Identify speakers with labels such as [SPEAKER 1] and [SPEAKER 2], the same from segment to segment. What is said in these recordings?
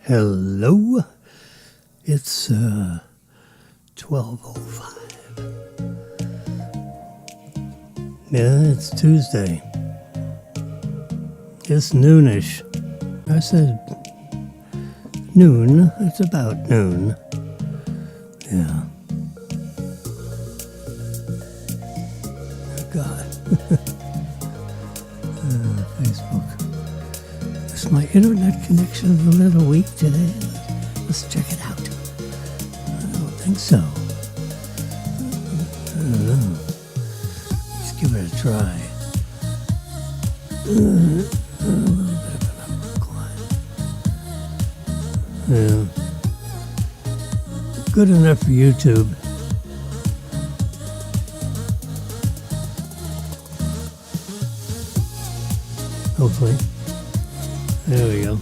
[SPEAKER 1] Hello, it's 12:05. Yeah, it's Tuesday. It's noonish. I said noon. It's about noon. Yeah. Oh, God. Facebook. Is my internet connection a little weak today? Let's check it out. I don't think so. I don't know. Let's give it a try. A little bit of an upward climb. Yeah. Good enough for YouTube. Hopefully. There we go.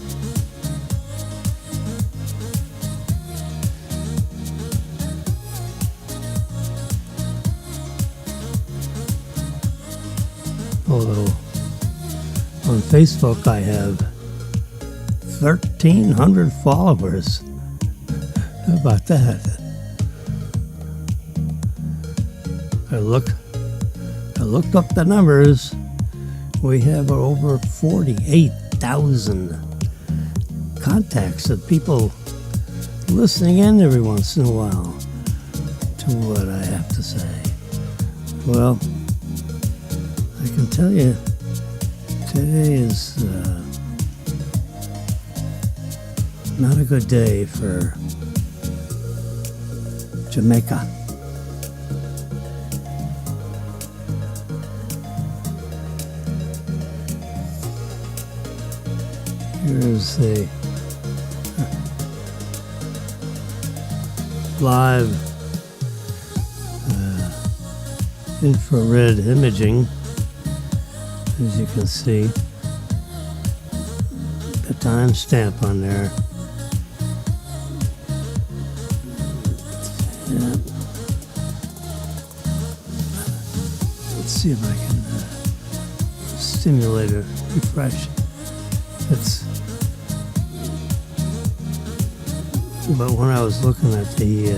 [SPEAKER 1] Although on Facebook I have 1,300 followers. How about that? I looked up the numbers. We have over 48,000 contacts of people listening in every once in a while to what I have to say. Well, I can tell you today is not a good day for Jamaica. Here's the live infrared imaging. As you can see, the timestamp on there. Yeah. Let's see if I can stimulate a refresh. But when I was looking at the,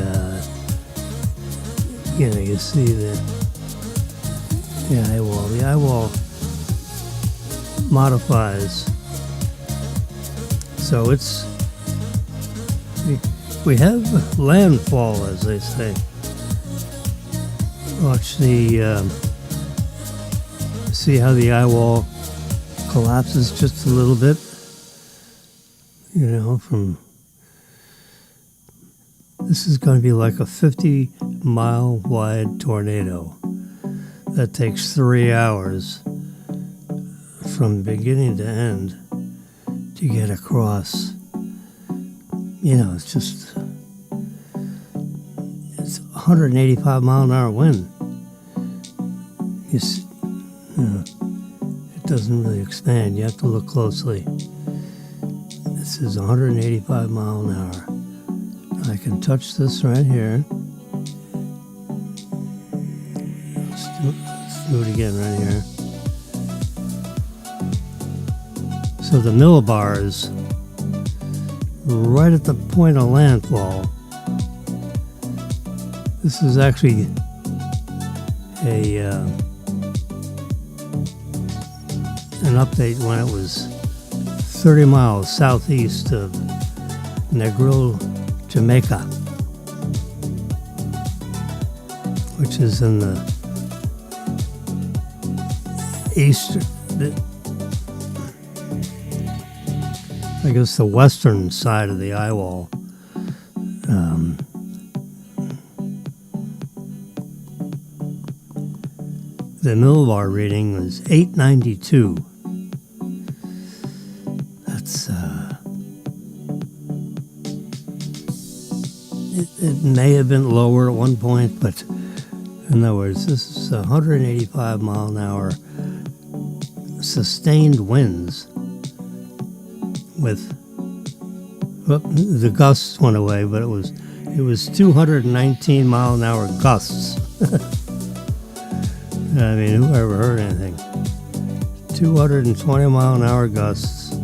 [SPEAKER 1] you see the eye wall. The eye wall modifies. So we have landfall, as they say. Watch see how the eye wall collapses just a little bit, from, this is going to be like a 50-mile wide tornado that takes 3 hours from beginning to end to get across. It's 185 mile an hour wind. It doesn't really expand. You have to look closely. This is 185 mile an hour. I can touch this right here. Let's do it again right here. So the millibars, right at the point of landfall. This is actually an update when it was 30 miles southeast of Negril, Jamaica, which is in the the western side of the eye wall. The millibar reading was 892. That's it may have been lower at one point, but in other words, this is 185 mile an hour sustained winds with the gusts went away, but it was 219 mile an hour gusts. I mean, who ever heard anything? 220 mile an hour gusts.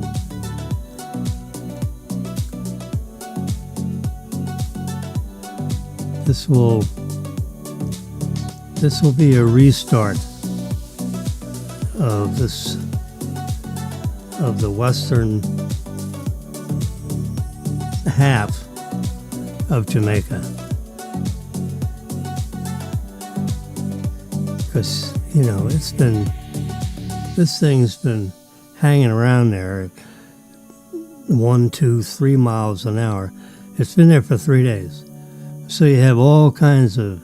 [SPEAKER 1] This will be a restart of the western half of Jamaica, because this thing's been hanging around there 1, 2, 3 miles an hour. It's been there for 3 days. So you have all kinds of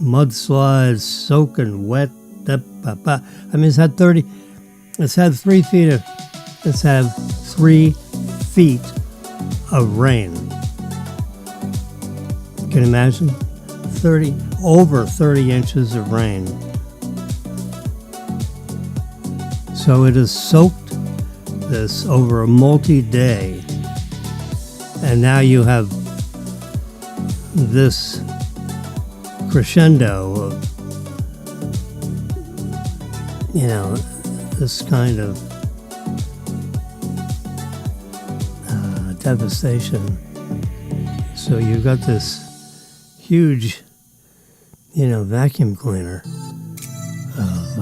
[SPEAKER 1] mudslides, soaking wet. I mean, it's had 3 feet of rain. Can you imagine? Over 30 inches of rain. So it has soaked this over a multi-day, and now you have this crescendo of, this kind of devastation. So you've got this huge, vacuum cleaner of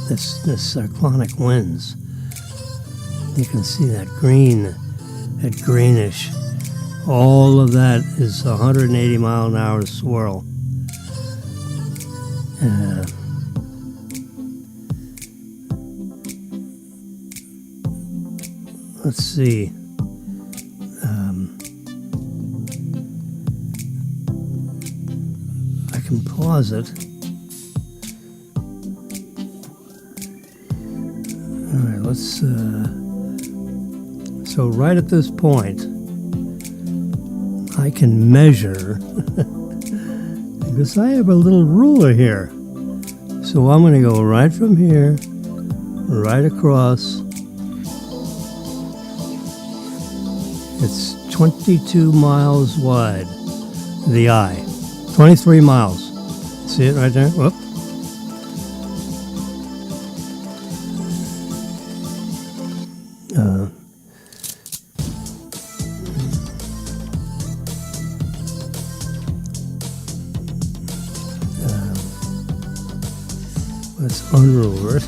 [SPEAKER 1] this cyclonic winds. You can see that greenish. All of that is 180 mile an hour swirl. Let's see. I can pause it. All right, let's. So right at this point, I can measure because I have a little ruler here. So I'm going to go right from here, right across. It's 22 miles wide, the eye. 23 miles. See it right there? Whoop. Let's unroll it.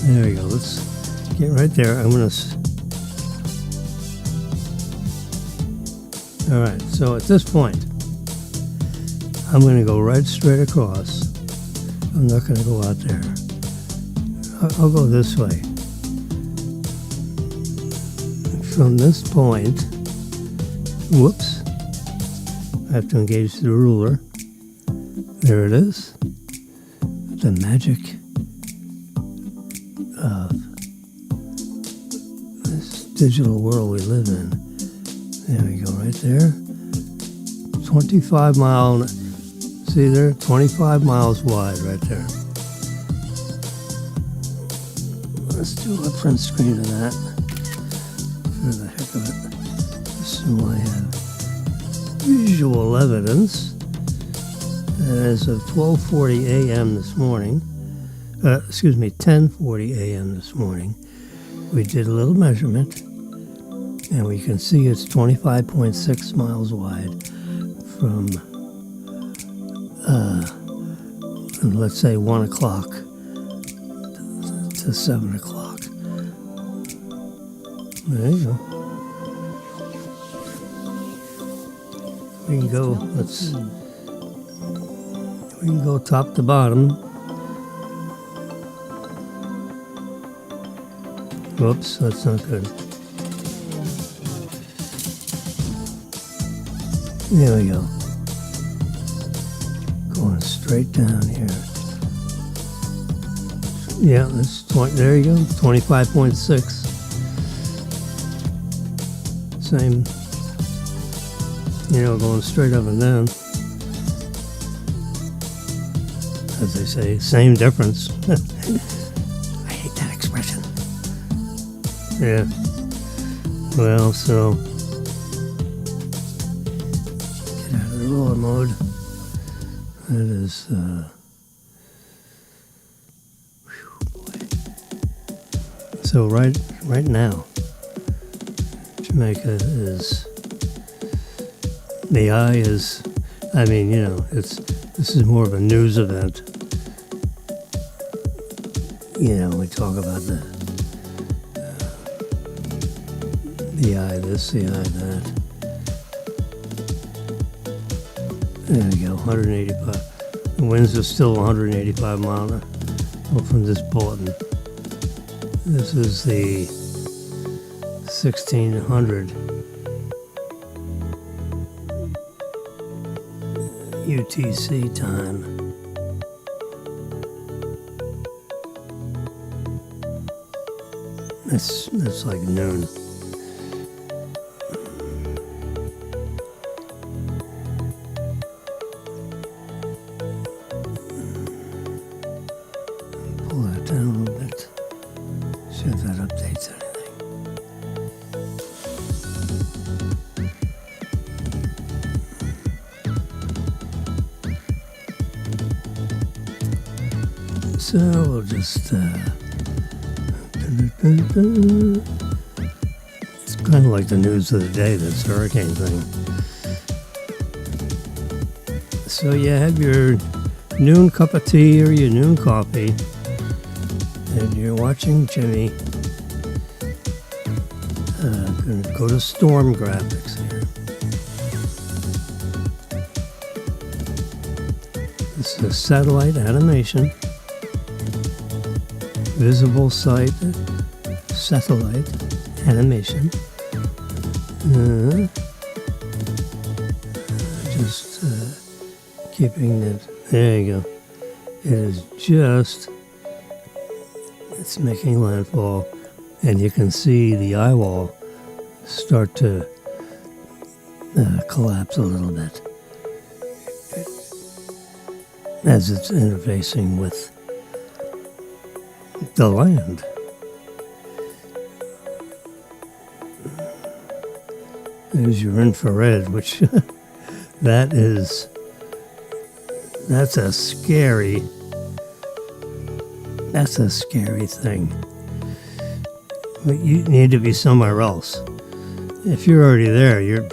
[SPEAKER 1] There we go. Let's get right there. I'm going to... All right, so at this point, I'm going to go right straight across. I'm not going to go out there. I'll go this way. From this point, whoops, I have to engage the ruler. There it is. The magic of this digital world we live in. There we go, right there. 25 mile, see there? 25 miles wide right there. Let's do a print screen of that for the heck of it. So I have visual evidence. As of 12:40 a.m. this morning, 10:40 a.m. this morning, we did a little measurement, and we can see it's 25.6 miles wide from, let's say 1 o'clock to 7 o'clock. There you go. We can go, we can go top to bottom. Whoops, that's not good. There we go. Going straight down here. Yeah, that's there you go, 25.6. Same, going straight up and down. As they say, same difference. I hate that expression. Yeah. Well, so get out of the roller mode. That is, boy. So right now, Jamaica is The eye is, I mean, this is more of a news event. We talk about the eye this, the eye that. There we go, 185. The winds are still 185 miles an hour from this bulletin. This is the 1600 UTC time. That's like noon. Pull that down a little bit. See if that updates anything. So we'll just it's kind of like the news of the day, this hurricane thing. So you have your noon cup of tea or your noon coffee, and you're watching Jimmy. I'm going to go to storm graphics here. This is satellite animation. Visible site, satellite animation. Just keeping it. There you go. It is just. It's making landfall, and you can see the eye wall start to collapse a little bit as it's interfacing with the land. There's your infrared, which that's a scary thing. But you need to be somewhere else. If you're already there, you're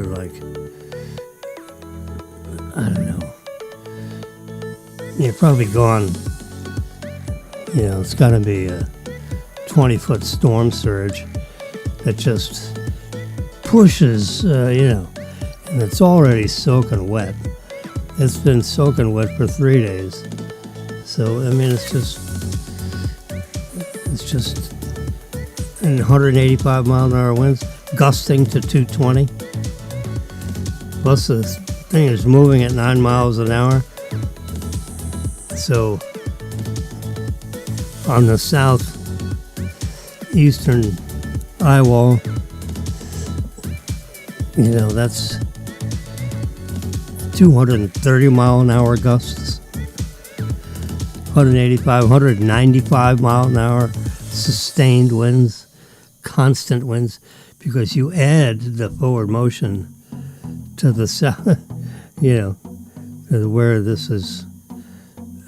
[SPEAKER 1] like, I don't know. You're probably gone. It's got to be a 20-foot storm surge that just pushes, and it's already soaking wet. It's been soaking wet for 3 days. So, I mean, it's just in 185 mile an hour winds, gusting to 220. Plus, the thing is moving at 9 miles an hour. So, on the southeastern eye wall, that's 230 mile an hour gusts, 195 mile an hour sustained winds, constant winds, because you add the forward motion to the south, to where this is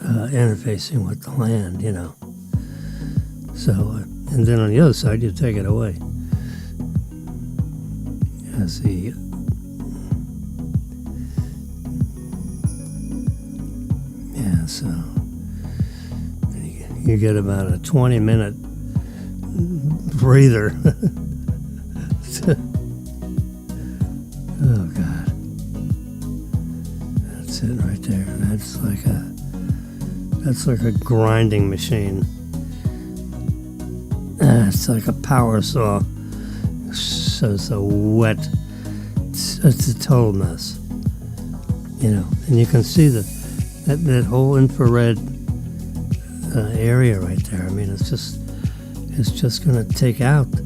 [SPEAKER 1] interfacing with the land, So, and then on the other side, you take it away. So you get about a 20-minute breather. Oh God, that's it right there. That's like a grinding machine. It's like a power saw. So wet. It's a total mess. And you can see that whole infrared area right there. I mean, it's just going to take out, the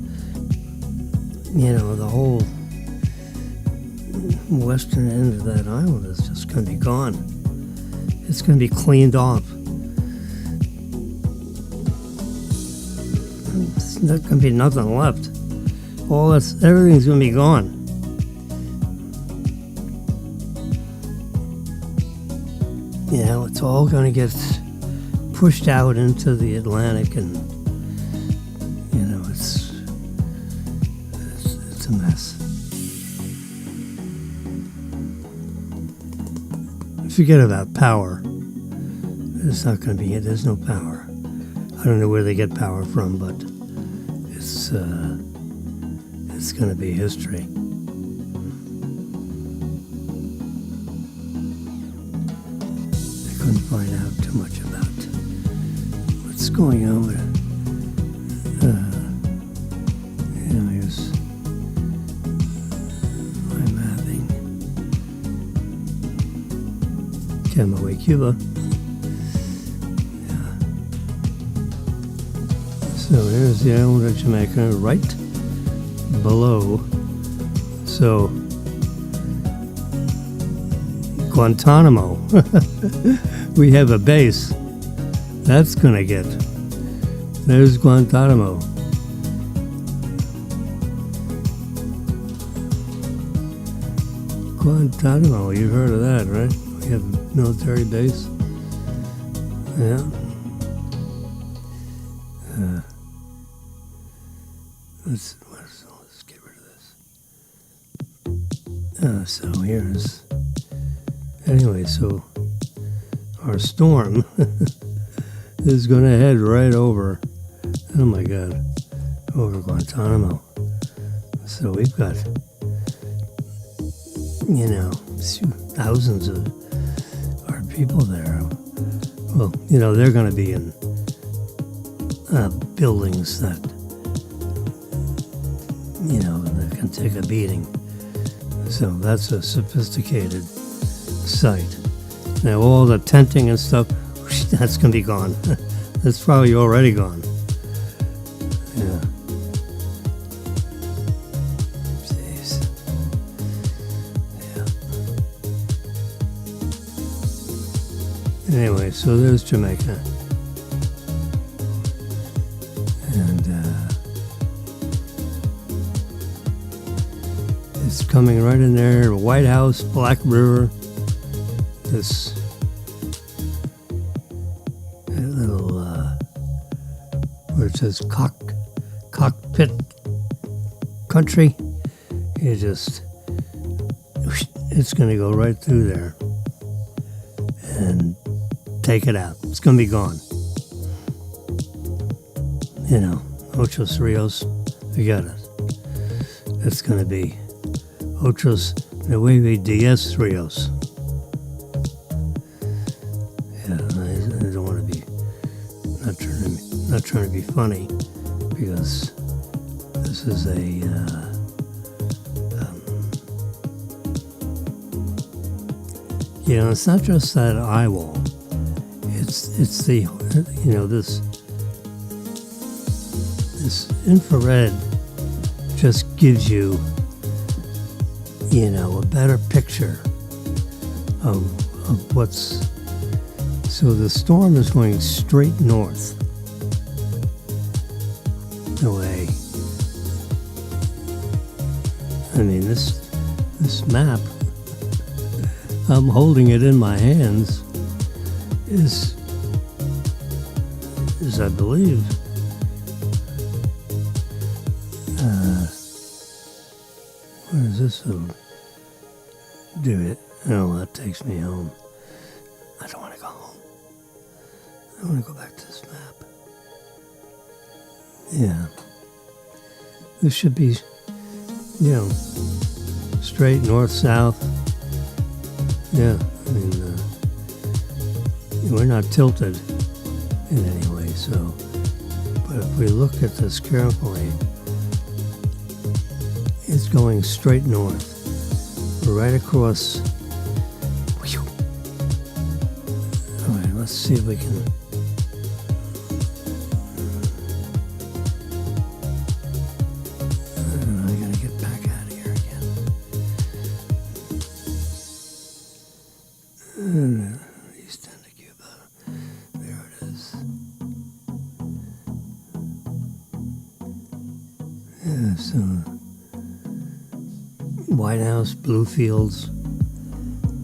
[SPEAKER 1] whole western end of that island is just going to be gone. It's going to be cleaned off. There's not going to be nothing left. Everything's going to be gone. It's all going to get pushed out into the Atlantic, and it's a mess. forget about power. It's not going to be. There's no power. I don't know where they get power from, but it's going to be history. I couldn't find out too much about what's going on with it. Here's my mapping. Camagüey, Cuba. Yeah. So here's the island of Jamaica, right below. So Guantanamo. We have a base. That's gonna get. There's Guantanamo. Guantanamo, you've heard of that, right? We have a military base. Yeah. Let's get rid of this. So here's. Anyway, so our storm is going to head right over. Oh my God, over Guantanamo. So we've got, thousands of our people there. Well, they're going to be in buildings that, that can take a beating. So that's a sophisticated site. Now all the tenting and stuff, that's going to be gone. That's probably already gone. Yeah. Jeez. Yeah. Anyway, so there's Jamaica. And it's coming right in there. White House, Black River. This little where it says cockpit country, it's going to go right through there and take it out. It's going to be gone. Ocho Rios, forget it. It's going to be Ochos Nueve Diez Rios. I don't want to be not trying to be funny, because this is it's not just that eye wall. It's the this infrared just gives you a better picture of what's. So the storm is going straight north. Away. I mean, this map, I'm holding it in my hands, is I believe, what does this do it? Oh, that takes me home. I don't want to go home. I want to go back to this map. Yeah. This should be, straight north-south. Yeah, I mean, we're not tilted in any way, so. But if we look at this carefully, it's going straight north, right across. All right, let's see if we can. I gotta get back out of here again. East end of Cuba. There it is. Yeah, so White House, Blue Fields,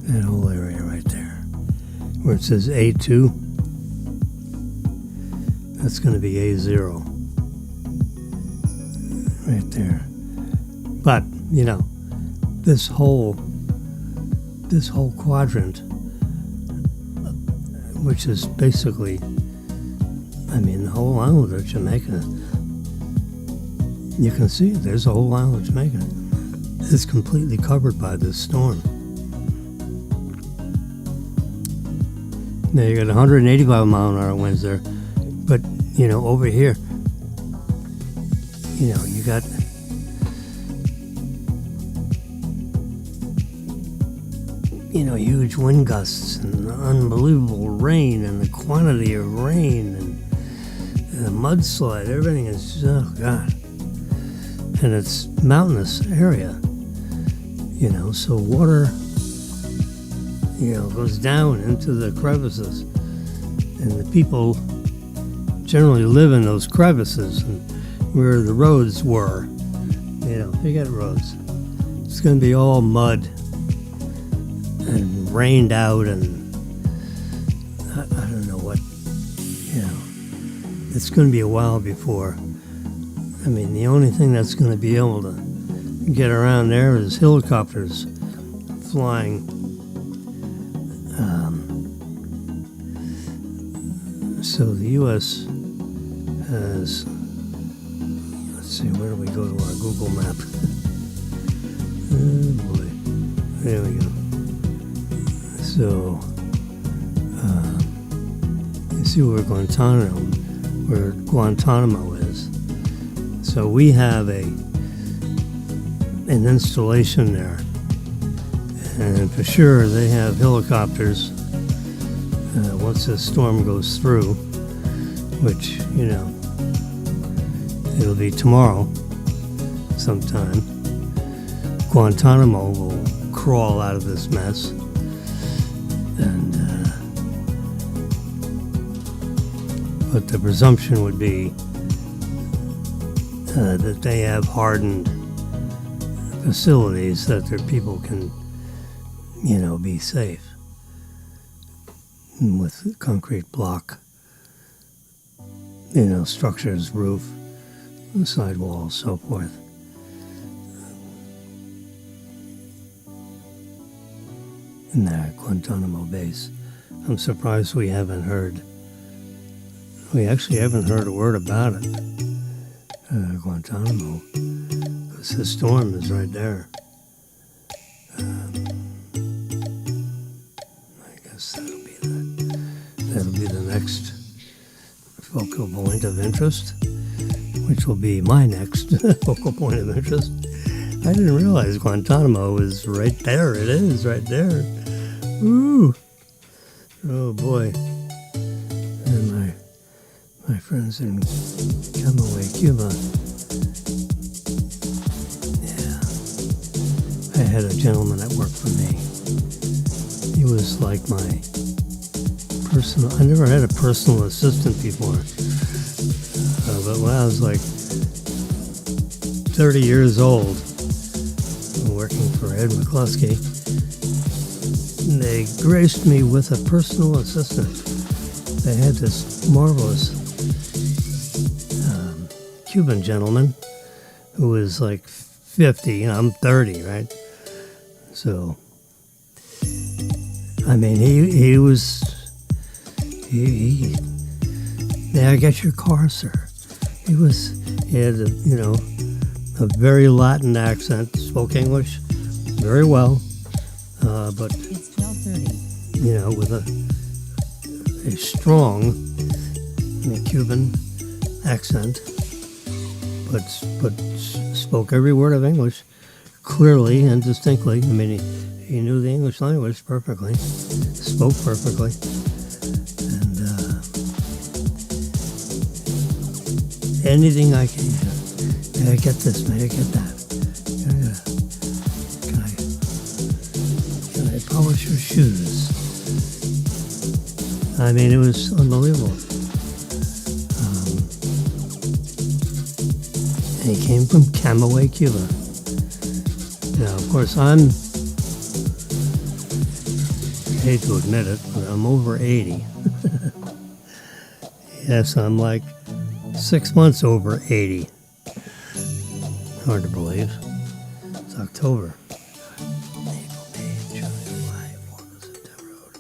[SPEAKER 1] that whole area right there, where it says A2, that's going to be A0, right there. But this whole quadrant which is basically, the whole island of Jamaica. You can see it. There's a whole island of Jamaica. It's completely covered by this storm. Now you got 185 mile an hour winds there, but over here, you got huge wind gusts and unbelievable rain and the quantity of rain and the mudslide. Everything is, oh God. And it's mountainous area, so water, goes down into the crevices, and the people generally live in those crevices and where the roads were. Forget roads. It's going to be all mud and rained out, and I don't know what, it's going to be a while before. The only thing that's going to be able to get around there is helicopters flying. So the U.S. has, let's see, where do we go to our Google map? Oh boy, there we go. So, you see where Guantanamo is. So we have an installation there, and for sure they have helicopters once the storm goes through, which it'll be tomorrow sometime. Guantanamo will crawl out of this mess, and but the presumption would be that they have hardened facilities that their people can, be safe with concrete block, structures, roof, sidewalls, so forth. In that Guantanamo base. I'm surprised we actually haven't heard a word about it. Guantanamo, because the storm is right there. I guess that'll be the next focal point of interest, which will be my next focal point of interest. I didn't realize Guantanamo was right there. It is right there. Ooh. Oh boy. And my friends in Camagüey, Cuba. Yeah. I had a gentleman that worked for me. He was like my personal, I never had a personal assistant before. But when I was like 30 years old, working for Ed McCluskey, they graced me with a personal assistant. They had this marvelous Cuban gentleman who was like 50, and I'm 30, right? So, he was, may I get your car, sir? He had a very Latin accent, spoke English very well, but
[SPEAKER 2] it's 12:30.
[SPEAKER 1] With a strong Cuban accent, but spoke every word of English clearly and distinctly. He knew the English language perfectly, spoke perfectly, and anything I can. May I get this? May I get that? Can I polish your shoes? It was unbelievable. And he came from Camagüey, Cuba. Now, of course, I hate to admit it, but I'm over 80. Yes, I'm like 6 months over 80. Hard to believe. It's October. April, May, June, July, August, September.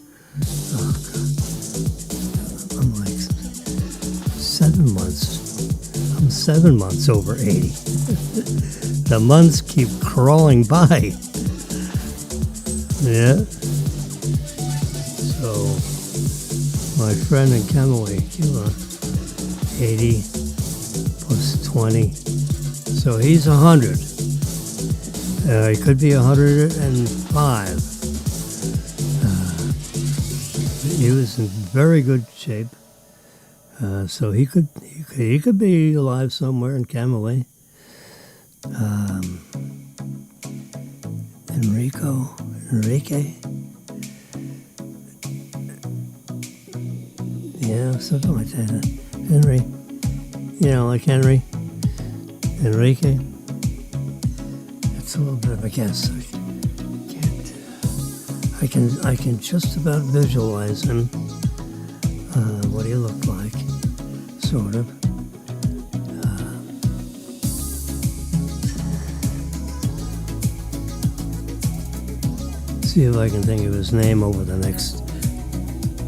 [SPEAKER 1] Oh, God. 7 months over 80. The months keep crawling by. Yeah. So, my friend in Camille, 80 plus 20. So he's 100. He could be 105. He was in very good shape. So he could be alive somewhere in Camille. Enrique. Yeah, something like that. Henry. Like Henry. Enrique. It's a little bit of a guess. I can just about visualize him. What he looked like, sort of. See if I can think of his name over the next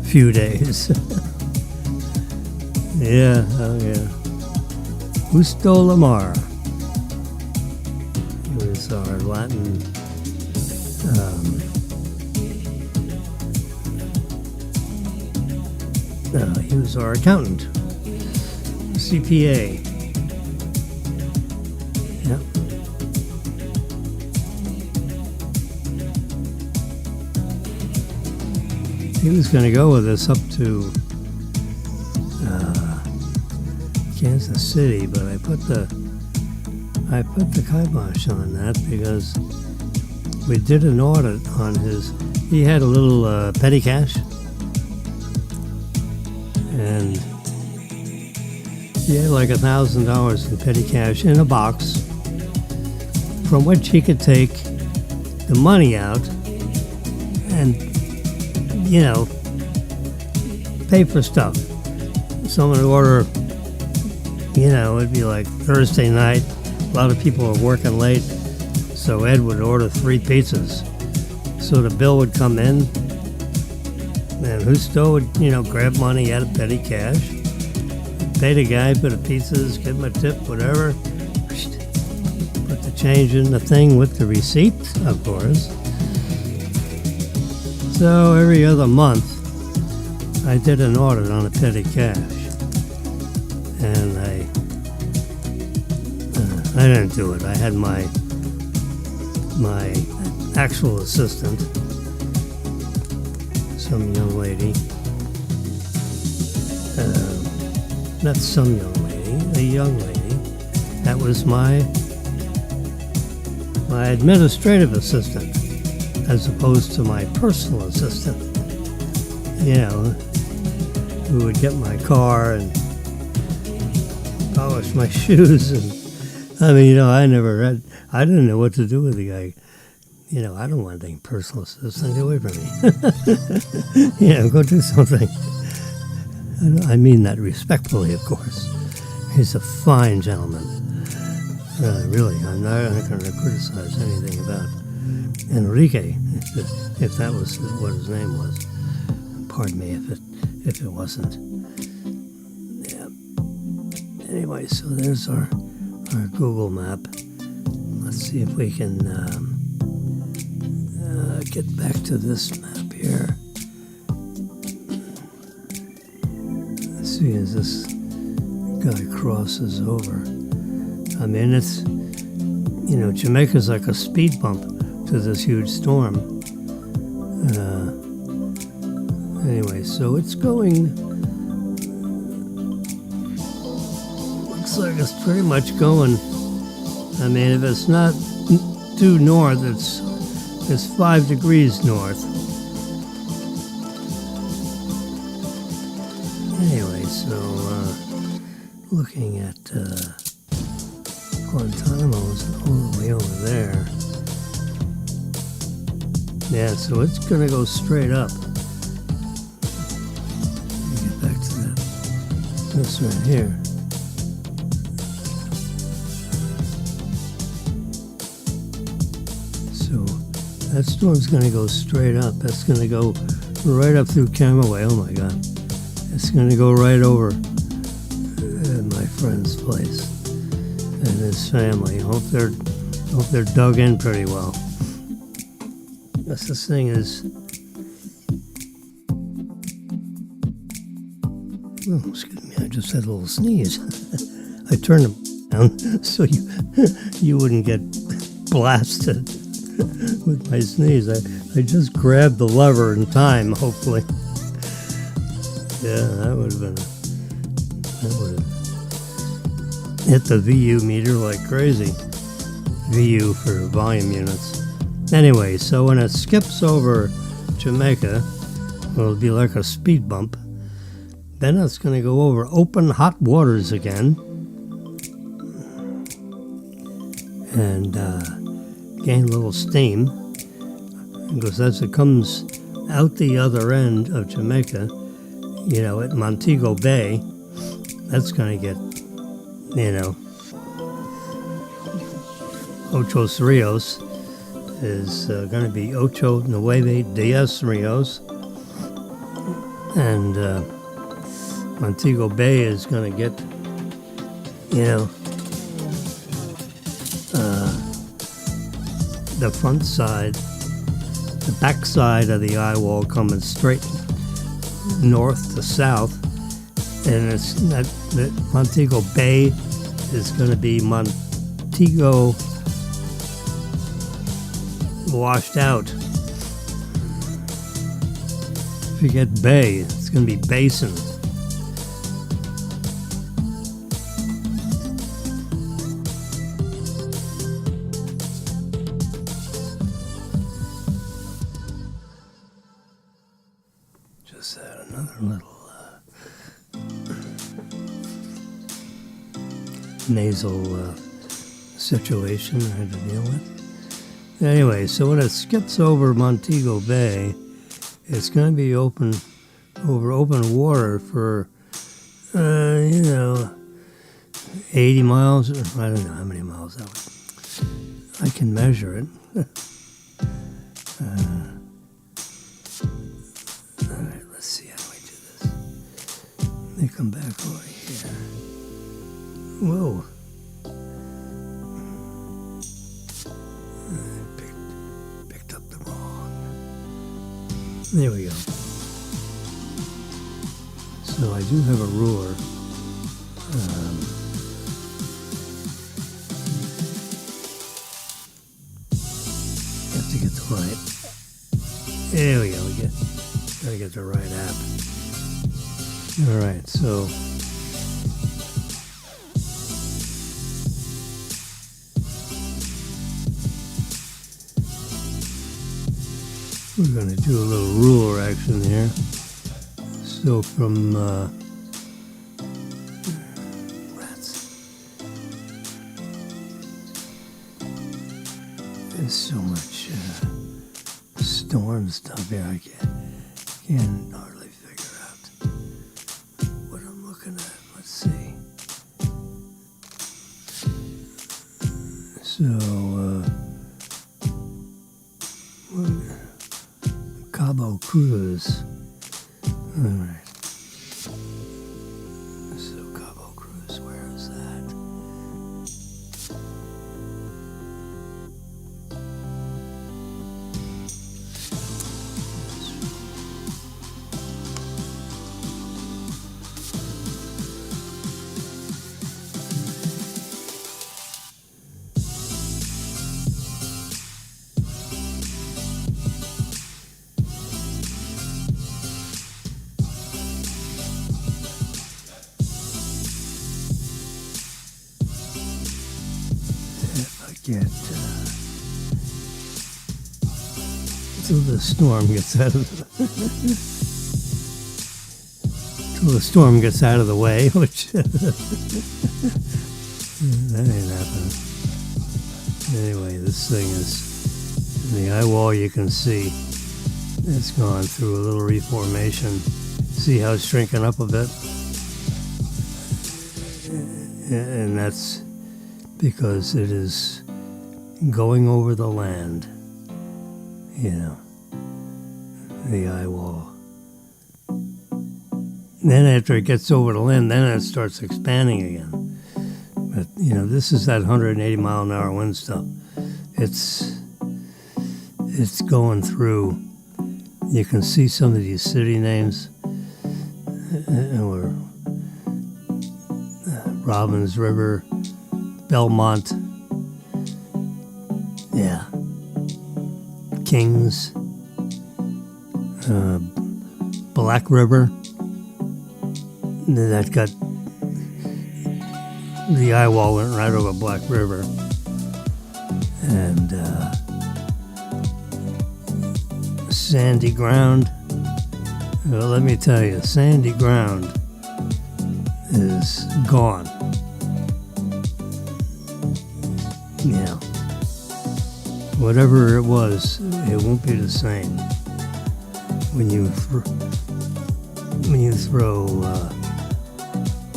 [SPEAKER 1] few days. Yeah, oh yeah. Justo Lamar. He was our Latin he was our accountant, CPA. Yep. He was going to go with us up to Kansas City, but I put the kibosh on that because we did an audit on his. He had a little petty cash. And he had like $1,000 in petty cash in a box from which he could take the money out and, pay for stuff. Someone would order, it'd be like Thursday night. A lot of people are working late, so Ed would order 3 pizzas. So the bill would come in. And Justo would, grab money out of petty cash, pay the guy for the pizzas, give him a tip, whatever, put the change in the thing with the receipt, of course. So every other month, I did an audit on the petty cash. And I didn't do it. I had my actual assistant, some young lady, not some young lady, a young lady. That was my administrative assistant, as opposed to my personal assistant, who would get my car and polish my shoes. And I didn't know what to do with the guy. I don't want anything personal assistant. Get away from me. Go do something. I mean that respectfully, of course. He's a fine gentleman. Really, I'm not going to criticize anything about Enrique, if that was what his name was. Pardon me if it wasn't. Yeah. Anyway, so there's our Google map. Let's see if we can get back to this map here. Let's see as this guy crosses over. I mean, it's, Jamaica's like a speed bump to this huge storm. Anyway, so it's going, looks like it's pretty much going, I mean, if it's not due north, it's 5 degrees north. Anyway, so looking at Guantanamo's all the way over there. Yeah, so it's going to go straight up. Let me get back to this right here. So that storm's going to go straight up. That's going to go right up through Camagüey. Oh my God. It's going to go right over my friend's place. and his family. Hope they're dug in pretty well. Yes, this thing is. Oh, excuse me, I just had a little sneeze. I turned it down so you wouldn't get blasted with my sneeze. I just grabbed the lever in time, hopefully. Yeah, that would have hit the VU meter like crazy. VU for volume units. Anyway, so when it skips over Jamaica, it'll be like a speed bump. Then it's going to go over open hot waters again and gain a little steam, because as it comes out the other end of Jamaica, at Montego Bay, that's going to get, Ocho Rios is going to be Ocho Nueve Diez Rios, and Montego Bay is going to get, the front side, the back side of the eye wall coming straight north to south, and it's not that Montego Bay is going to be Montego washed out. Forget Bay, it's going to be Basin. Just had another little nasal situation I had to deal with. Anyway, so when it skips over Montego Bay, it's going to be over open water for, 80 miles. I don't know how many miles that was. I can measure it. All right, let's see how we do this. Let me come back over here. Whoa. Picked up the wrong. There we go. So I do have a ruler. Have to get the right. There we go. Gotta get the right app. All right, so we're going to do a little ruler action here. So from rats. There's so much storm stuff here. I can't hardly figure out what I'm looking at. Let's see. So Cabo Cruz. All right. So Cabo Cruz, where is that? Get till the storm gets out of the way, which that ain't happening. Anyway, this thing is the eye wall. You can see it's gone through a little reformation. See how it's shrinking up a bit, and that's because it is going over the land, the eye wall. Then after it gets over the land, then it starts expanding again. But, this is that 180 mile an hour wind stuff. It's going through. You can see some of these city names. Or Robbins River, Belmont, yeah, Kings, Black River. That got the eye wall went right over Black River, and sandy ground. Well, let me tell you, sandy ground is gone. Yeah. Whatever it was, it won't be the same. When you throw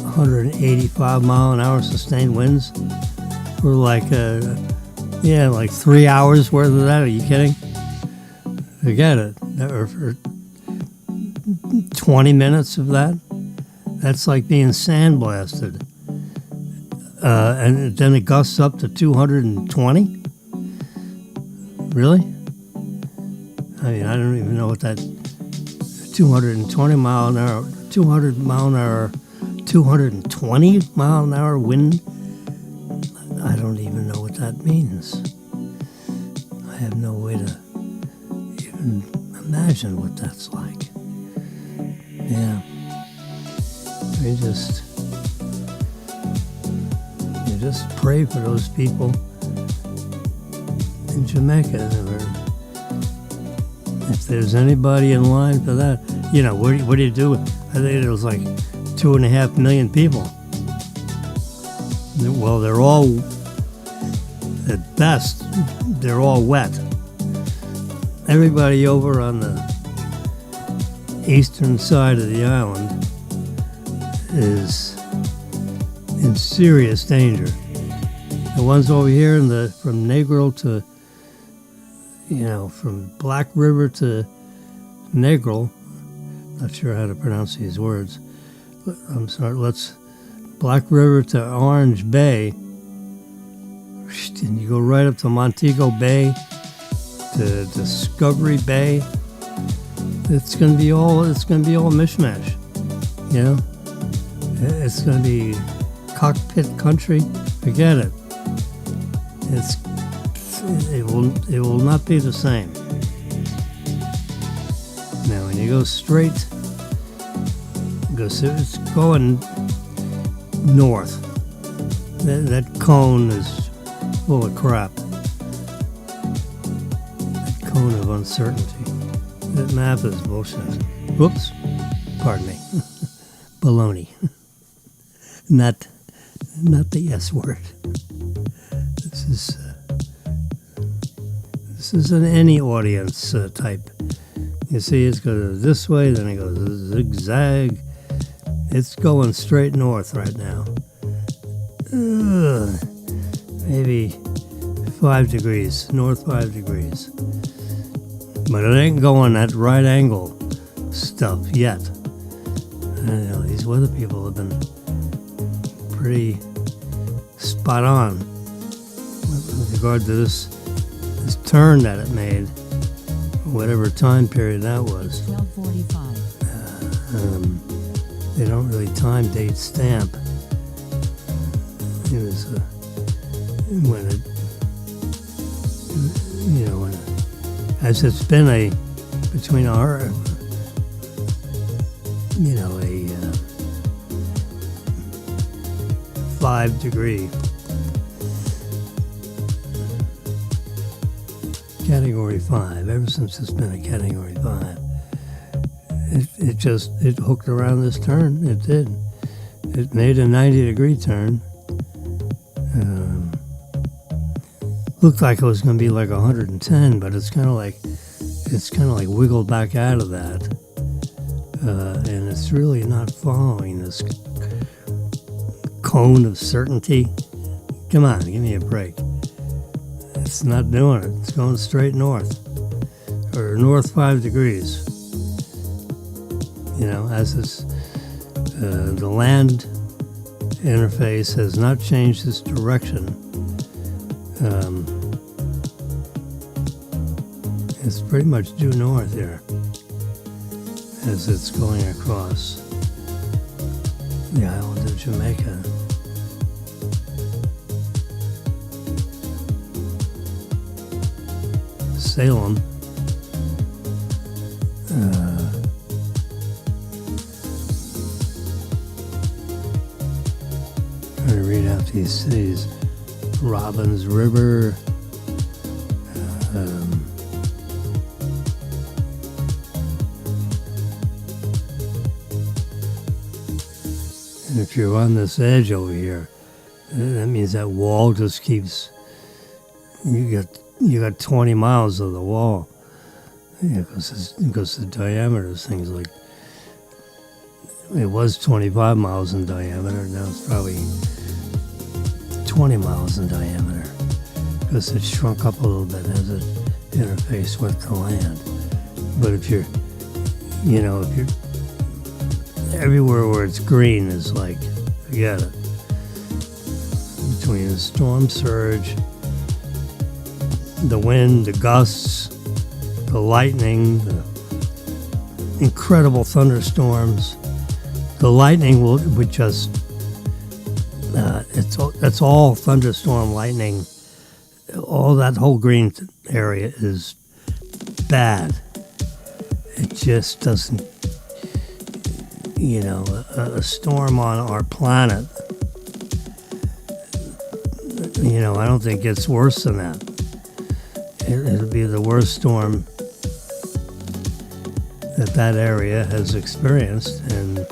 [SPEAKER 1] 185 mile an hour sustained winds for like 3 hours worth of that. Are you kidding? Forget it. Or for 20 minutes of that. That's like being sandblasted. And then it gusts up to 220? Really? I mean, I don't even know what that 220 mile an hour, 200 mile an hour, 220 mile an hour wind. I don't even know what that means. I have no way to even imagine what that's like. Yeah. You just pray for those people in Jamaica. Or if there's anybody in line for that, what do you do? I think it was like 2.5 million people. Well, they're all, at best, they're all wet. Everybody over on the eastern side of the island is in serious danger. The ones over here from Negril to, from Black River to Negril, not sure how to pronounce these words. I'm sorry, Black River to Orange Bay, and you go right up to Montego Bay, to Discovery Bay. It's gonna be all mishmash, It's gonna be cockpit country. Forget it. It will not be the same. Now, when you go straight, it's going north. That cone is full of crap. That cone of uncertainty. That map is bullshit. Whoops. Pardon me. Baloney. Not the S word. This is an any audience type. You see, it's goes this way, then it goes zigzag. It's going straight north right now. Maybe 5 degrees, north 5 degrees. But it ain't going that right angle stuff yet. These weather people have been pretty spot on with regard to this turn that it made, whatever time period that was. 12:45. They don't really time date stamp. It was as it's been between our, a 5 degree category 5. Ever since it's been a category 5, it hooked around this turn. It did. It made a 90-degree turn. Looked like it was going to be like 110, but it's kind of like wiggled back out of that, and it's really not following this cone of certainty. Come on, give me a break. It's not doing it. It's going straight north, or north 5 degrees. As it's the land interface has not changed its direction. It's pretty much due north here as it's going across the island of Jamaica. Salem. Trying to read out these cities. Robbins River. And if you're on this edge over here, that means that wall just keeps. You got 20 miles of the wall. Yeah, because the diameter of things like it was 25 miles in diameter. Now it's probably 20 miles in diameter because it shrunk up a little bit as it interfaced with the land. But if you're everywhere where it's green is like, forget it. Between the storm surge, the wind, the gusts, the lightning, the incredible thunderstorms. The lightning would just, it's all thunderstorm lightning. All that whole green area is bad. It just doesn't, a storm on our planet, I don't think gets worse than that. It'll be the worst storm that area has experienced in,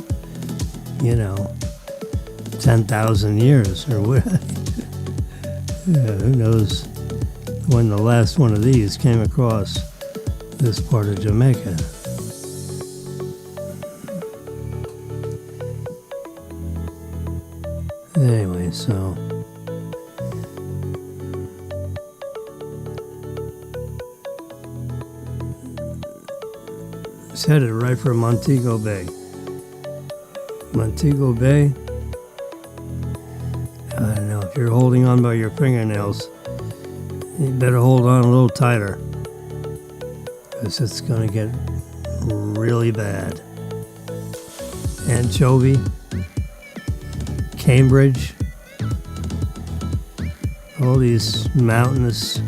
[SPEAKER 1] 10,000 years or what. Who knows when the last one of these came across this part of Jamaica. Anyway, so it's headed right for Montego Bay. Montego Bay, I don't know, if you're holding on by your fingernails, you better hold on a little tighter because it's going to get really bad. Anchovy, Cambridge, all these mountainous.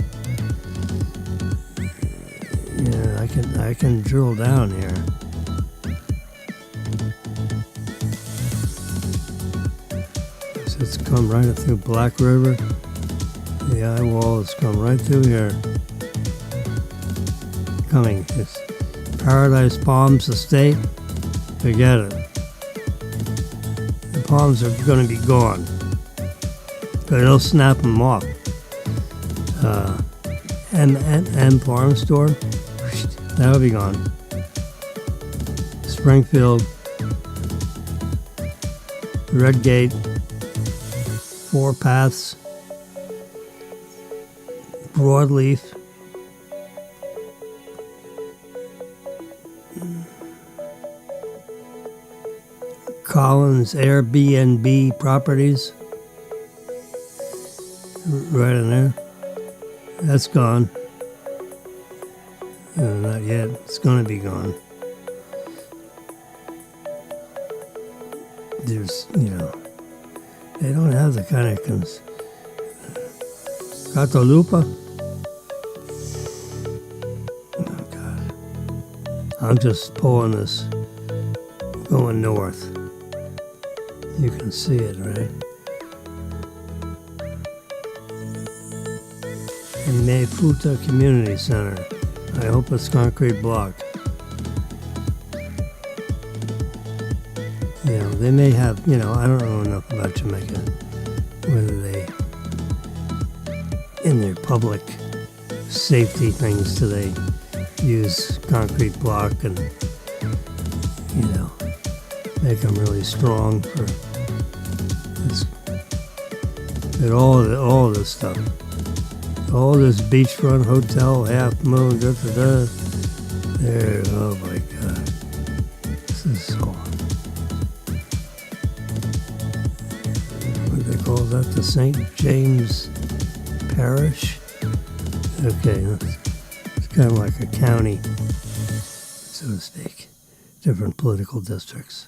[SPEAKER 1] I can drill down here. So it's come right through Black River. The eye wall has come right through here. It's Paradise Palms Estate. Forget it. The palms are going to be gone. But it'll snap them off. And Farm Store. That'll be gone. Springfield, Redgate, Four Paths, Broadleaf, Collins Airbnb properties, right in there. That's gone. Not yet. It's going to be gone. There's, they don't have the kind of Catalupa. Oh, God. I'm just pulling this, going north. You can see it, right? And Mayfuta Community Center. I hope it's concrete block. They may have, I don't know enough about Jamaica, whether they, in their public safety things, do they use concrete block and, make them really strong for this, but all this stuff. All this beachfront hotel, Half Moon, there, oh my God. This is so. that the St. James Parish? Okay, it's kind of like a county, so to speak. Different political districts.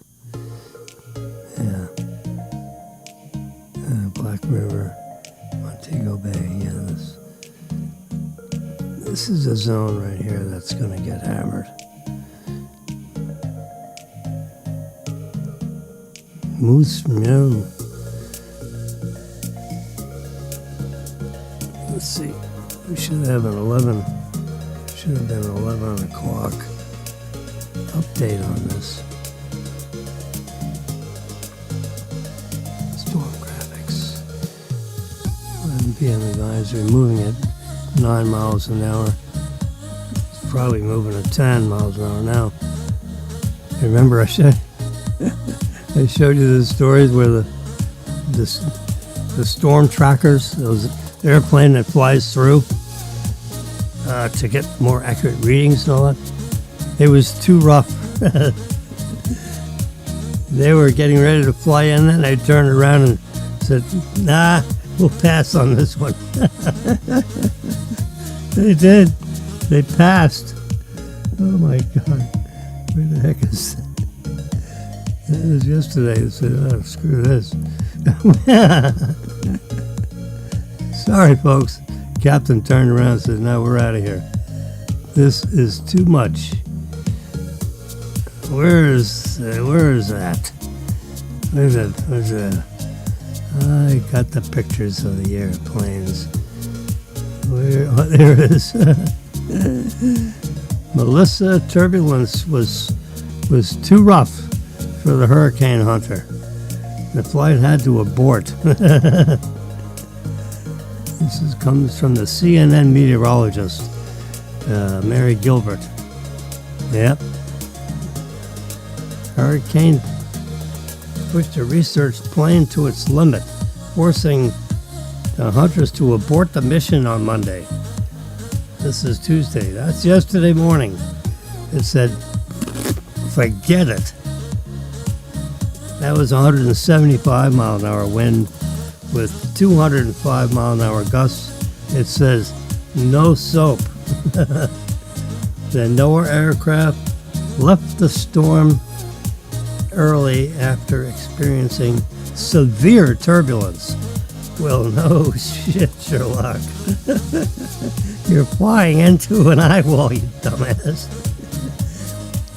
[SPEAKER 1] Yeah. Black River, Montego Bay, yeah. This is a zone right here that's going to get hammered. Moose Meow. Let's see. We should have an 11. Should have been 11 o'clock update on this. Storm graphics. 11 p.m. advisory. Moving at 9 miles an hour. It's probably moving at 10 miles an hour now. Remember I showed you the stories where the storm trackers, those airplane that flies through to get more accurate readings and all that. It was too rough. They were getting ready to fly in, and they turned around and said, "Nah, we'll pass on this one." They did. They passed. Oh my God. Where the heck is that? It was yesterday. They said, "Oh, screw this." Sorry, folks. Captain turned around and said, "No, we're out of here. This is too much." Where is that? Where's that? I got the pictures of the airplanes. There it is. Melissa, turbulence was too rough for the Hurricane Hunter. The flight had to abort. This comes from the CNN meteorologist, Mary Gilbert. Yep. Hurricane pushed a research plane to its limit, forcing the hunters to abort the mission on Monday. This is Tuesday. That's yesterday morning. It said, forget it. That was 175 mile an hour wind with 205 mile an hour gusts. It says, no soap. The NOAA aircraft left the storm early after experiencing severe turbulence. Well, no shit, Sherlock. You're flying into an eye wall, you dumbass.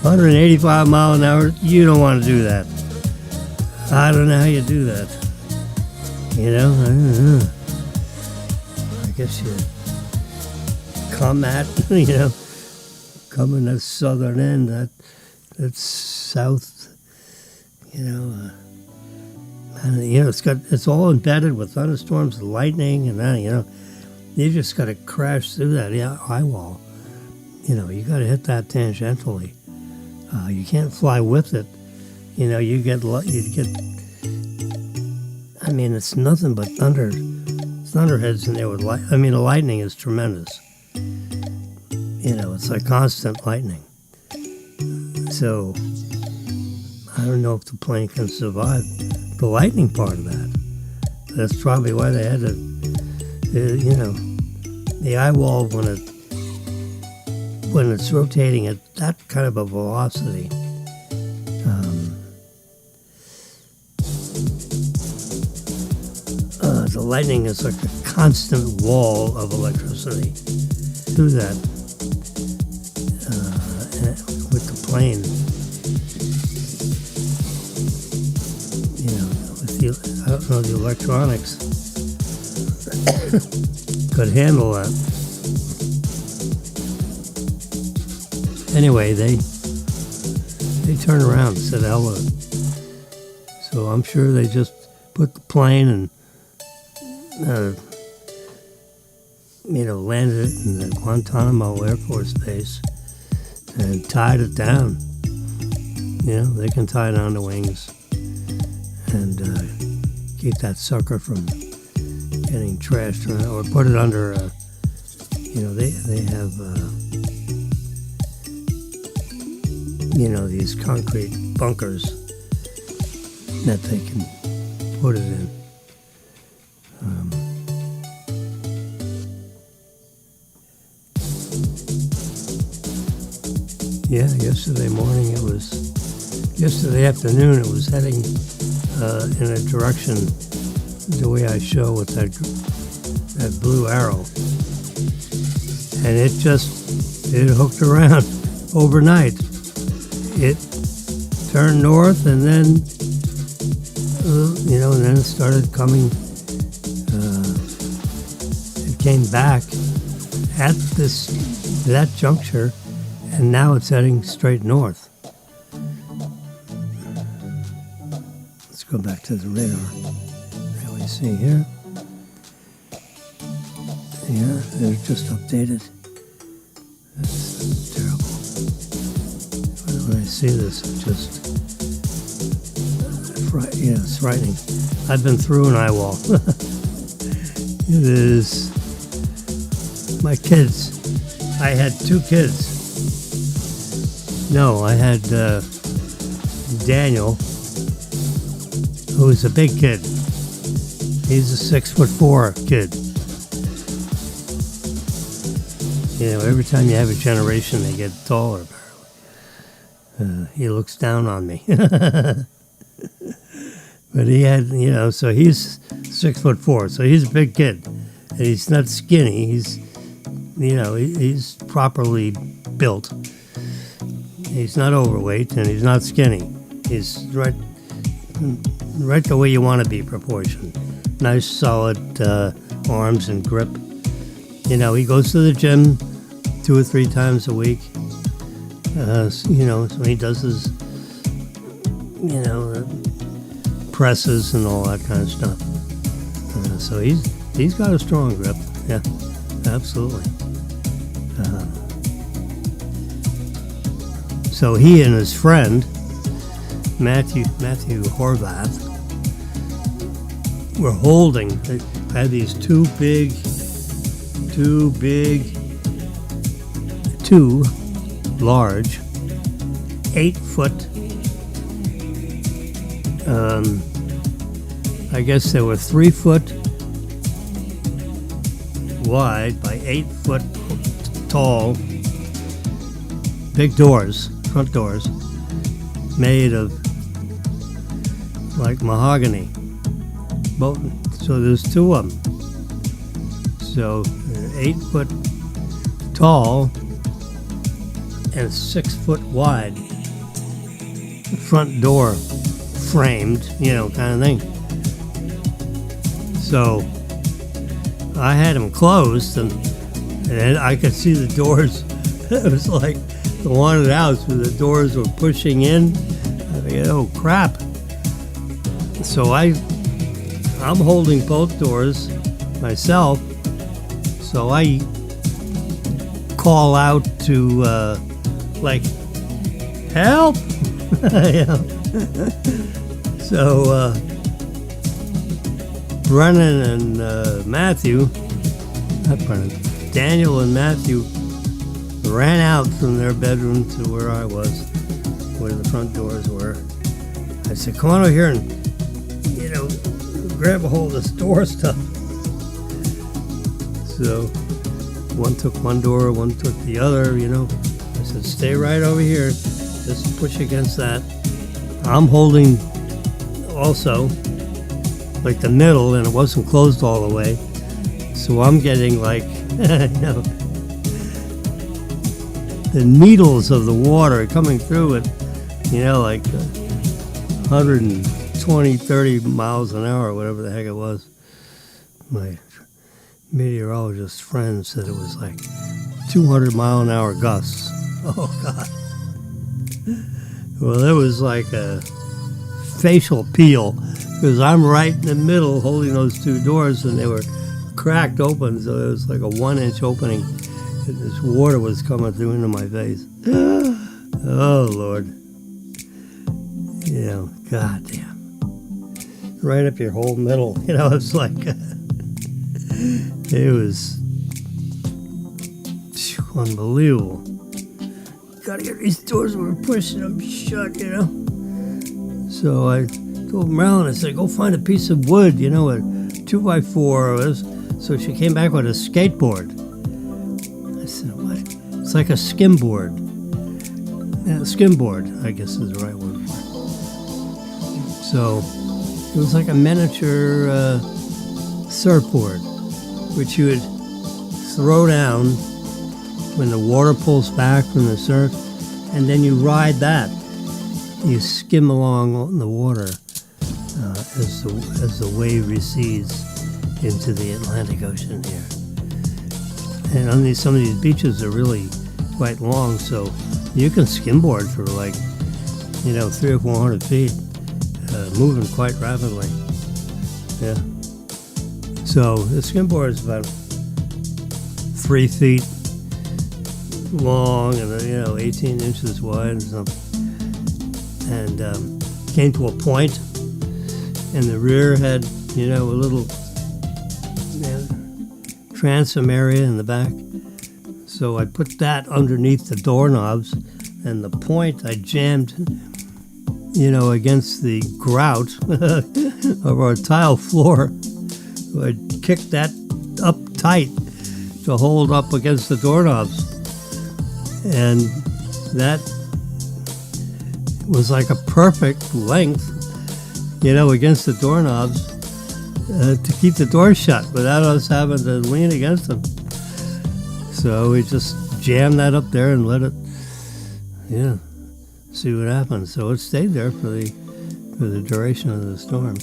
[SPEAKER 1] 185 mile an hour, you don't want to do that. I don't know how you do that. You know, I don't know. I guess you come at, come in that southern end, that south, and it's all embedded with thunderstorms, lightning, and that, you just got to crash through that eye wall. You got to hit that tangentially. You can't fly with it. It's nothing but thunderheads in there with light. The lightning is tremendous. It's like constant lightning. So, I don't know if the plane can survive the lightning part of that. That's probably why they had to, the eye wall when it's rotating at that kind of a velocity. The lightning is like a constant wall of electricity through that with the plane. I don't know the electronics could handle that. Anyway, they turned around and said hello. So I'm sure they just put the plane and landed it in the Guantanamo Air Force Base and tied it down. They can tie down the wings and keep that sucker from getting trashed or put it under they have these concrete bunkers that they can put it in. Yeah, yesterday morning yesterday afternoon it was heading in a direction the way I show with that blue arrow. And it hooked around overnight. It turned north and then, and then it started coming, it came back at that juncture, and now it's heading straight north. Let's go back to the radar. Now we see here. Yeah, they're just updated. That's terrible. When I see this, it's frightening. I've been through an eye wall. It is my kids. I had 2 kids. No, I had Daniel, who is a big kid. He's a 6'4" kid. Every time you have a generation, they get taller. He looks down on me. But he had, so he's 6'4", so he's a big kid. And he's not skinny. He's properly built. He's not overweight, and he's not skinny. He's right the way you want to be proportioned. Nice, solid arms and grip. He goes to the gym 2 or 3 times a week. So he does his, presses and all that kind of stuff. So he's got a strong grip. Yeah, absolutely. So he and his friend, Matthew Horvath, were holding, they had these two large 8-foot, I guess they were 3 foot wide by 8 foot tall, big doors, front doors, made of like mahogany. So there's 2 of them. So 8 foot tall and 6 foot wide front door framed, kind of thing. So I had them closed and I could see the doors. It was like the haunted house where the doors were pushing in. I think, oh crap. So I'm holding both doors myself. So I call out to help. So Brennan and Daniel and Matthew ran out from their bedroom to where I was, where the front doors were. I said, come on over here and, grab a hold of this door stuff. So one took one door, one took the other, I said, stay right over here. Just push against that. I'm holding also like the middle, and it wasn't closed all the way. So I'm getting the needles of the water coming through it, like 120, 30 miles an hour, whatever the heck it was. My meteorologist friend said it was like 200 mile an hour gusts. Oh, God. Well, it was like a facial peel, because I'm right in the middle holding those 2 doors, and they were cracked open, so it was like a 1-inch opening. And this water was coming through into my face. Oh, Lord. God damn. Right up your whole middle. It's like, it was unbelievable. Gotta get these doors, we're pushing them shut, So I told Marilyn, I said, go find a piece of wood, a 2x4. So she came back with a skateboard. I what? It's like a skimboard. Yeah, skimboard, I guess is the right word for it. So it was like a miniature surfboard, which you would throw down when the water pulls back from the surf, and then you ride that. You skim along on the water as the wave recedes into the Atlantic Ocean here. And on some of these beaches are really quite long, so you can skimboard for 300 or 400 feet, moving quite rapidly. Yeah. So the skimboard is about 3 feet long and 18 inches wide or something. And came to a point, and the rear had a little transom area in the back. So I put that underneath the doorknobs, and the point I jammed, against the grout of our tile floor. So I kicked that up tight to hold up against the doorknobs. And that was like a perfect length, against the doorknobs to keep the door shut without us having to lean against them. So we just jammed that up there and let it, see what happened. So it stayed there for the duration of the storm.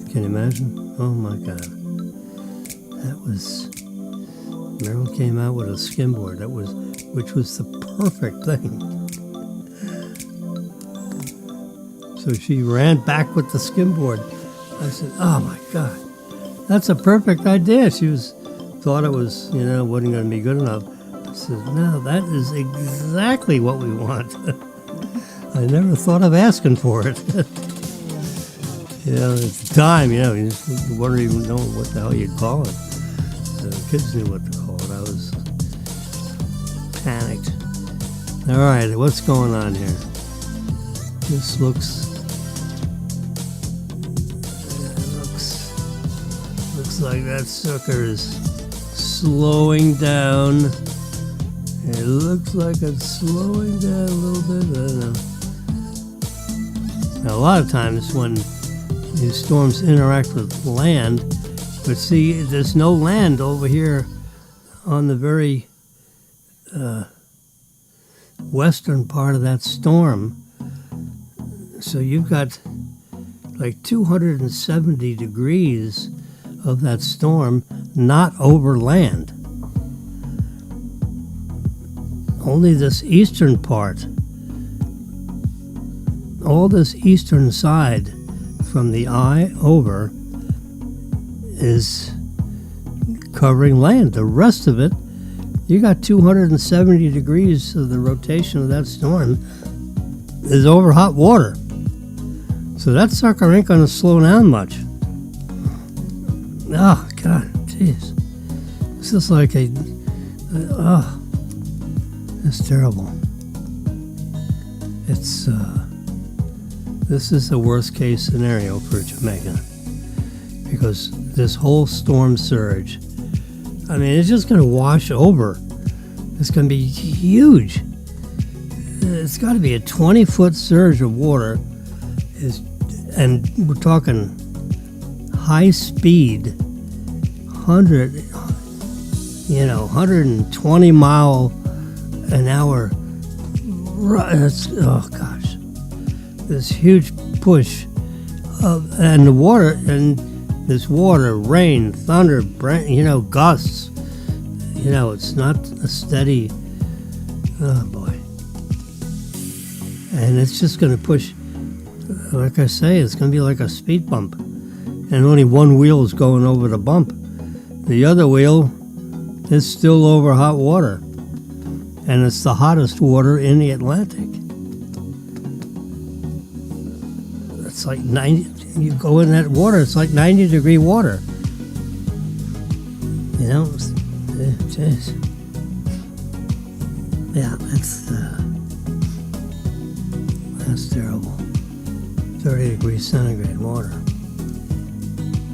[SPEAKER 1] Can you imagine? Oh my God. Meryl came out with a skimboard which was the perfect thing. So she ran back with the skimboard. I said, "Oh my God, that's a perfect idea." She thought it was, wasn't going to be good enough. I said, "No, that is exactly what we want." I never thought of asking for it. At the time, you wouldn't even know what the hell you'd call it. The kids knew what to call it. I was panicked. All right, what's going on here? This looks like that sucker is slowing down. It looks like it's slowing down a little bit. I don't know. Now, a lot of times when these storms interact with land, but see, there's no land over here on the very western part of that storm. So you've got like 270 degrees of that storm not over land. Only this eastern part, all this eastern side from the eye over is covering land. The rest of it, you got 270 degrees of the rotation of that storm is over hot water. So that sucker ain't going to slow down much. Oh, God, jeez. This is like it's terrible. This is the worst case scenario for Jamaica, because this whole storm surge, it's just going to wash over. It's going to be huge. It's got to be a 20-foot surge of water, and we're talking high speed, 120 mile an hour. Oh gosh, this huge push and the water, and this water, rain, thunder, gusts. It's not a steady. Oh boy, and it's just going to push. Like I say, it's going to be like a speed bump, and only one wheel is going over the bump. The other wheel is still over hot water, and it's the hottest water in the Atlantic. It's like 90. You go in that water, it's like 90-degree water. Jeez. Yeah, that's terrible. 30 degrees centigrade water. I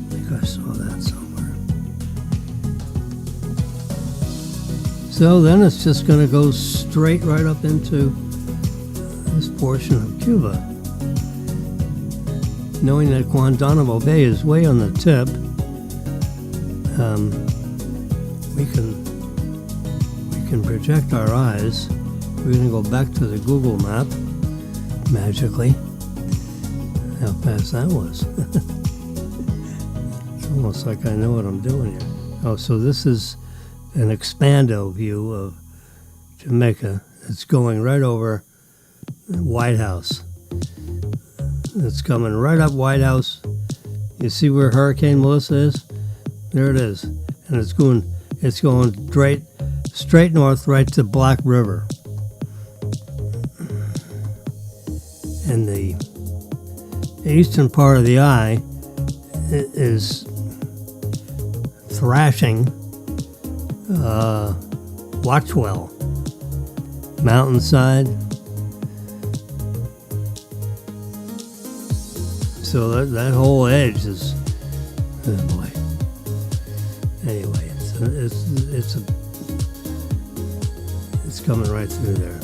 [SPEAKER 1] think I saw that somewhere. So then it's just going to go straight right up into this portion of Cuba. Knowing that Guantanamo Bay is way on the tip, we can project our eyes. We're going to go back to the Google map magically. How fast that was. It's almost like I know what I'm doing here. Oh, so this is an expando view of Jamaica. It's going right over the White House. It's coming right up White House. You see where Hurricane Melissa is? There it is. And it's going straight north right to Black River. And the eastern part of the eye is thrashing Watchwell mountainside. So that whole edge is, oh boy. Anyway, it's coming right through there,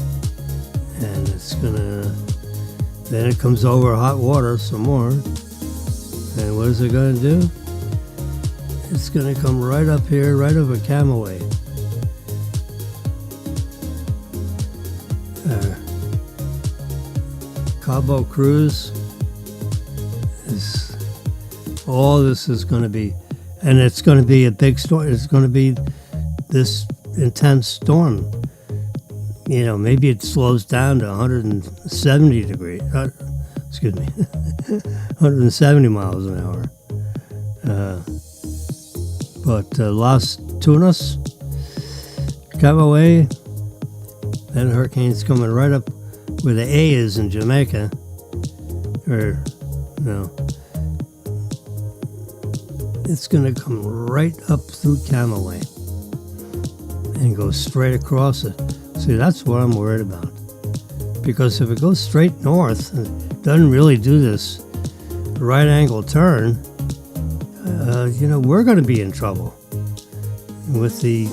[SPEAKER 1] and then it comes over hot water some more, and what is it going to do? It's going to come right up here, right over Camagüey. Cabo Cruz is, all this is going to be, and it's going to be a big storm. It's going to be this intense storm. You know, maybe it slows down to 170 degrees. 170 miles an hour. But Las Tunas, Camagüey, that hurricane's coming right up where the A is in Jamaica. Or, no. It's going to come right up through Camagüey and go straight across it. See, that's what I'm worried about. Because if it goes straight north and doesn't really do this right angle turn, we're going to be in trouble with the,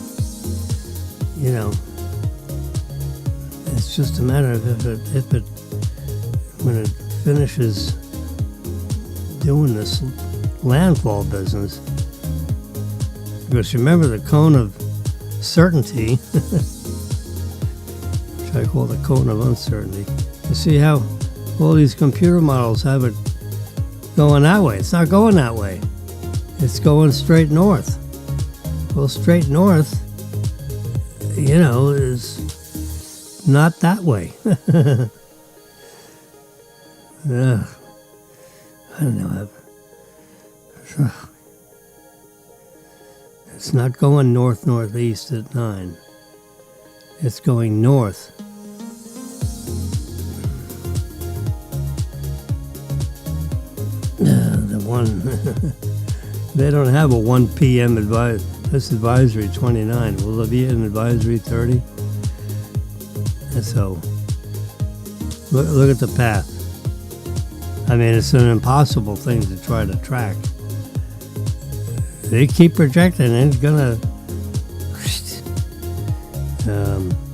[SPEAKER 1] it's just a matter of when it finishes doing this landfall business. Because remember the cone of certainty, which I call the cone of uncertainty. You see how all these computer models have it going that way. It's not going that way. It's going straight north. Well, straight north, is not that way. I don't know. It's not going north-northeast at 9. It's going north. The one... They don't have a 1 p.m. advisory. This advisory 29. Will there be an advisory 30? And so, look at the path. I mean, it's an impossible thing to try to track. They keep projecting, and it's gonna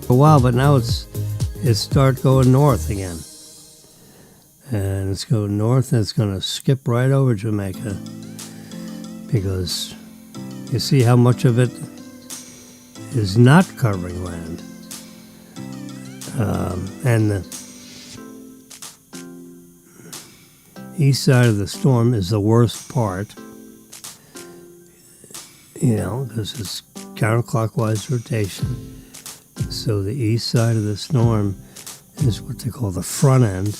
[SPEAKER 1] a while, but now it's start going north again, and it's going north, and it's gonna skip right over Jamaica. Because you see how much of it is not covering land. And the east side of the storm is the worst part, because it's counterclockwise rotation. So the east side of the storm is what they call the front end,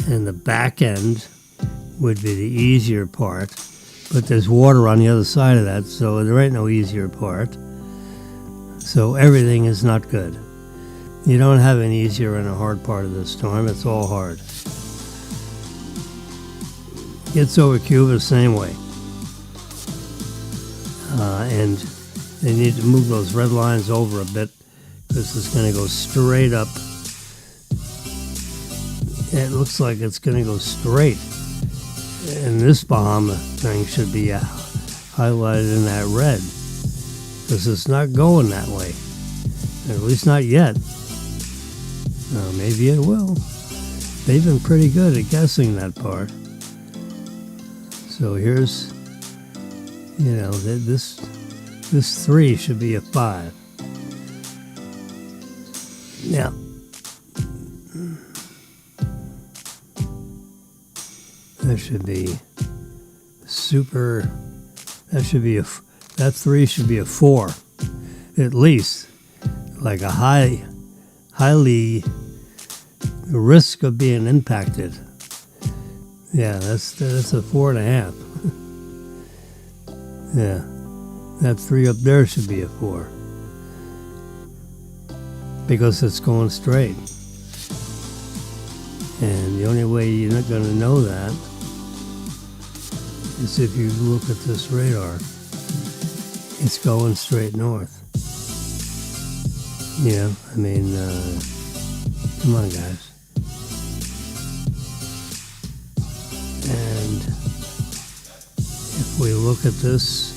[SPEAKER 1] and the back end would be the easier part. But there's water on the other side of that, so there ain't no easier part. So everything is not good. You don't have an easier and a hard part of the storm. It's all hard. Gets over Cuba the same way. And they need to move those red lines over a bit because it's going to go straight up. It looks like it's going to go straight. And this Bahama thing should be highlighted in that red because it's not going that way. At least not yet. Maybe it will. They've been pretty good at guessing that part. So here's, this 3 should be a 5. Now, that should be that 3 should be a 4, at least, like a highly risk of being impacted. Yeah, that's a 4.5. Yeah, that 3 up there should be a 4 because it's going straight. And the only way you're not going to know that is if you look at this radar. It's going straight north. Come on, guys. And if we look at this,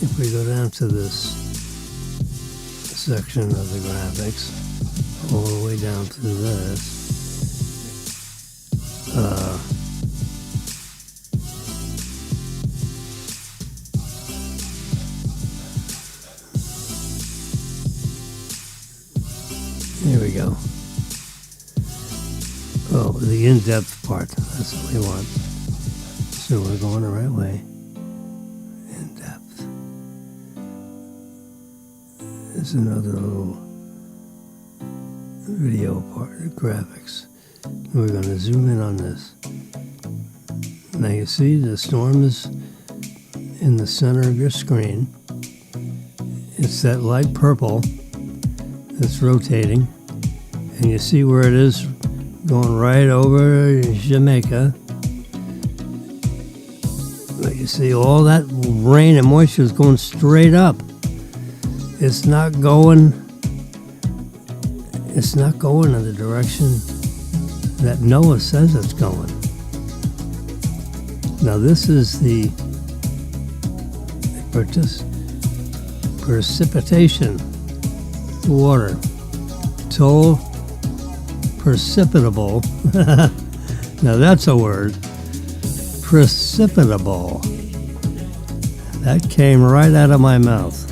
[SPEAKER 1] if we go down to this section of the graphics, all the way down to this, here we go. Oh, the in-depth part. That's what we want. So we're going the right way. In-depth. There's another little video part of graphics. We're going to zoom in on this. Now you see the storm is in the center of your screen. It's that light purple that's rotating. And you see where it is going right over Jamaica. But you see all that rain and moisture is going straight up. It's not going in the direction that NOAA says it's going. Now this is the precipitation water. Total precipitable. Now that's a word. Precipitable. That came right out of my mouth.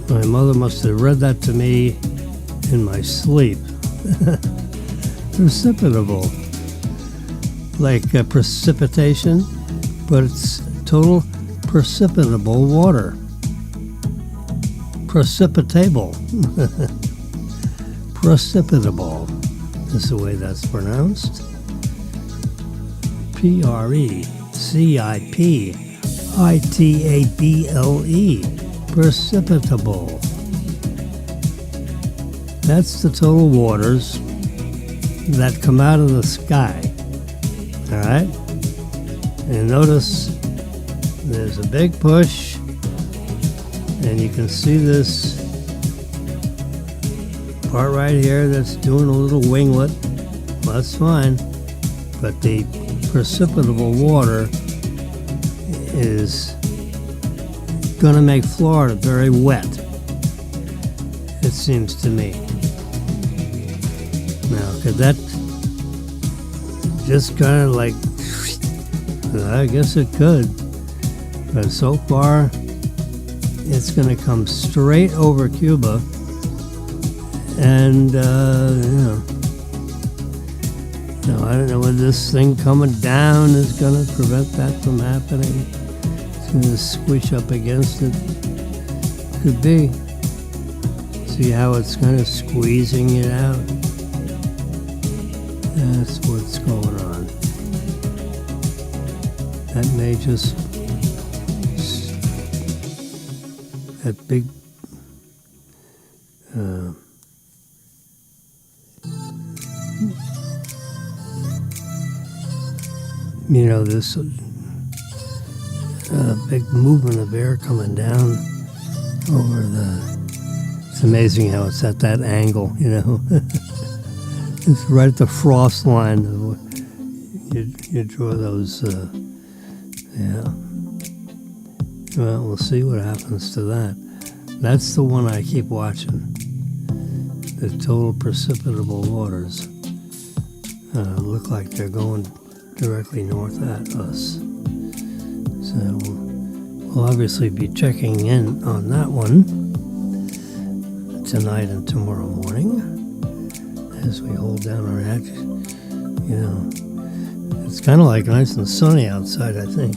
[SPEAKER 1] My mother must have read that to me in my sleep. Precipitable. Like precipitation, but it's total precipitable water. Precipitable. Precipitable is the way that's pronounced. Precipitable. Precipitable. That's the total waters that come out of the sky. All right? And notice there's a big push, and you can see this part right here that's doing a little winglet. Well, that's fine, but the precipitable water is going to make Florida very wet, it seems to me. Now, could that just kind of like, I guess it could, but so far it's going to come straight over Cuba, and now I don't know whether this thing coming down is going to prevent that from happening. It's going to squish up against it. Could be. See how it's kind of squeezing it out? That's what's going on. That may just, that big, this big movement of air coming down over it's amazing how it's at that angle, It's right at the frost line of You draw those, yeah. Well, we'll see what happens to that. That's the one I keep watching. The total precipitable waters look like they're going directly north at us. So we'll obviously be checking in on that one tonight and tomorrow morning as we hold down our hatch. You know, it's kind of like nice and sunny outside, I think.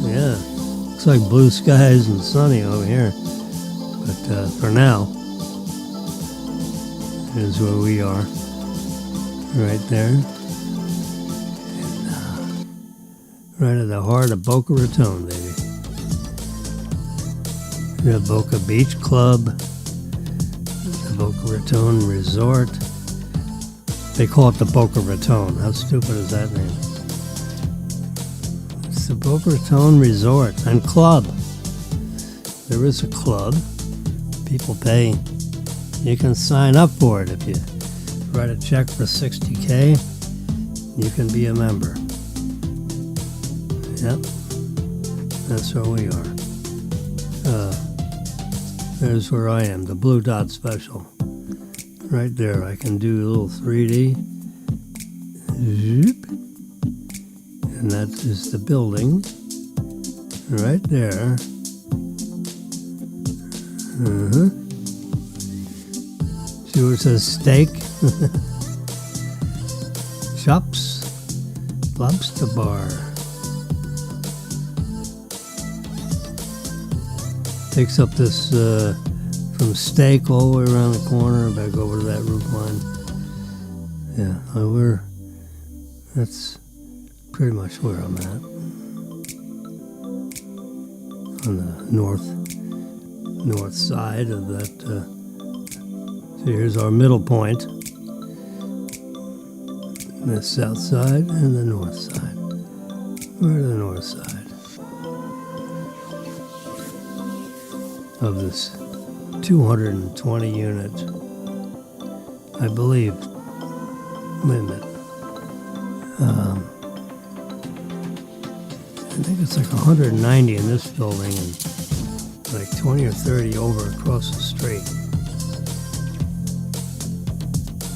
[SPEAKER 1] Yeah, looks like blue skies and sunny over here. But for now, is where we are, right there, and, right at the heart of Boca Raton, baby. The Boca Beach Club, the Boca Raton Resort. They call it the Boca Raton. How stupid is that name? It's the Boca Raton Resort and Club. There is a club. People pay. You can sign up for it if you write a check for $60K. You can be a member. Yep, that's where we are. There's where I am, the Blue Dot Special. Right there, I can do a little 3D. Zoop. And that is the building. Right there. See where it says steak? Chops. Lobster bar. Takes up this from steak all the way around the corner and back over to that roof line. Yeah, that's pretty much where I'm at. On the north side of that. So here's our middle point. The south side and the north side. We're the north side of this 220 unit, I believe. Wait a minute. I think it's like 190 in this building and like 20 or 30 over across the street.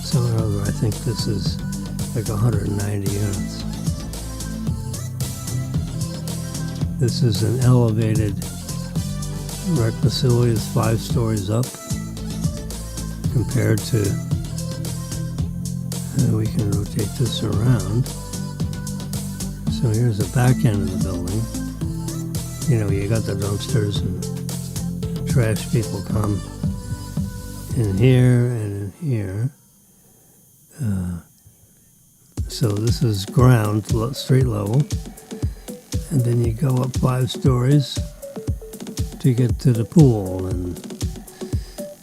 [SPEAKER 1] So I think this is like 190 units. This is an elevated rec facility. It's 5 stories up compared to, we can rotate this around. So here's the back end of the building. You know, you got the dumpsters and trash people come in here and in here. So this is ground, street level. And then you go up 5 stories to get to the pool and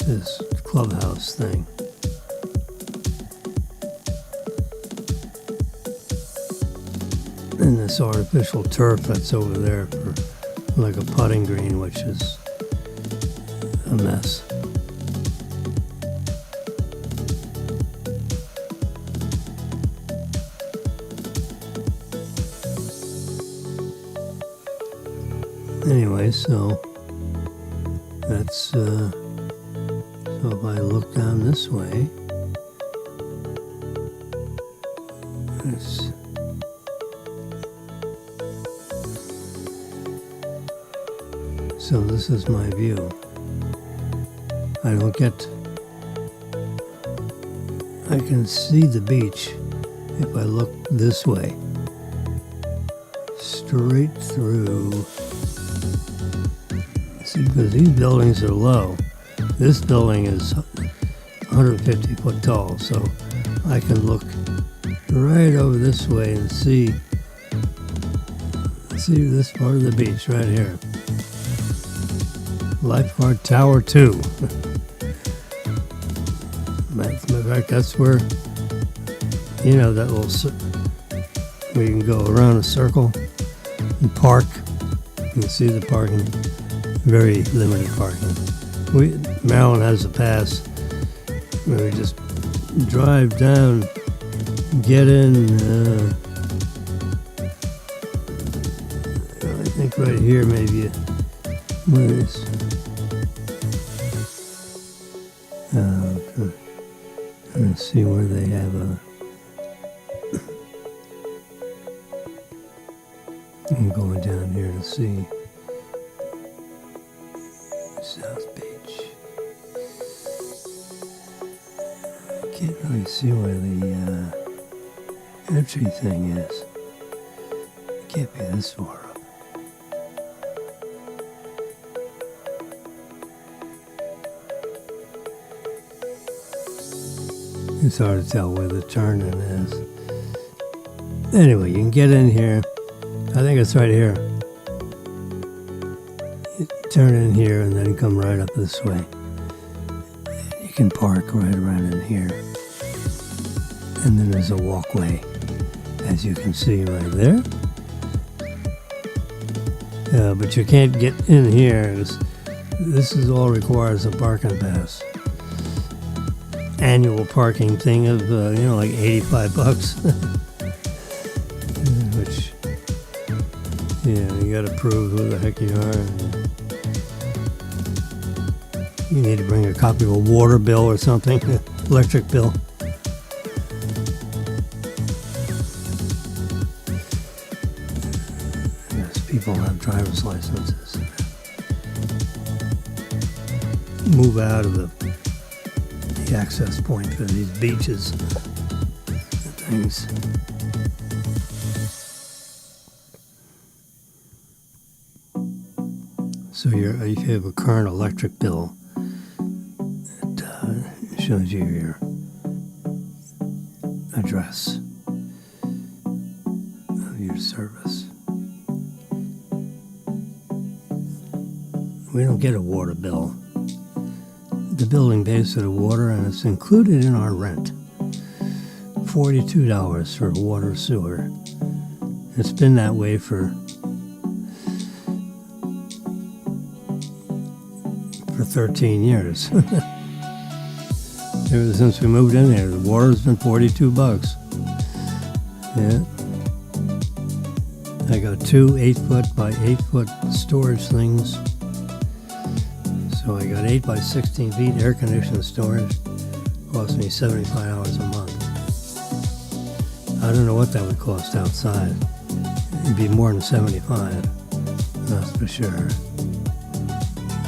[SPEAKER 1] this clubhouse thing. And this artificial turf that's over there for like a putting green, which is a mess. Anyway, so that's, so if I look down this way, it's, so this is my view. I can see the beach if I look this way, straight through. See, because these buildings are low. This building is 150 foot tall, so I can look right over this way and see this part of the beach right here. Lifeguard Tower 2. Matter of fact, that's where, you know, that little, where you can go around a circle and park. You can see the parking. Very limited parking. Maryland has a pass where we just drive down get in, I think right here maybe, where is, let's see where they have I'm going down here to see South Beach. I can't really see where the entry thing is. It can't be this far up. It's hard to tell where the turn-in is. Anyway, you can get in here. I think it's right here. You turn in here and then come right up this way. You can park right around in here. And then there's a walkway, as you can see right there. But you can't get in here. This is all requires a parking pass. Annual parking thing of, like $85. Which, you gotta prove who the heck you are. You need to bring a copy of a water bill or something, electric bill. Yes, people have driver's licenses. Move out of the access point for these beaches and things. So if you have a current electric bill, it shows you your address of your service. We don't get a water bill. The building pays for the water, and it's included in our rent. $42 for water sewer. It's been that way for 13 years. Ever since we moved in here, the water's been $42. Yeah. I got two 8-foot by 8-foot storage things. So I got 8 by 16 feet air conditioned storage. Cost me $75 a month. I don't know what that would cost outside. It'd be more than $75, that's for sure.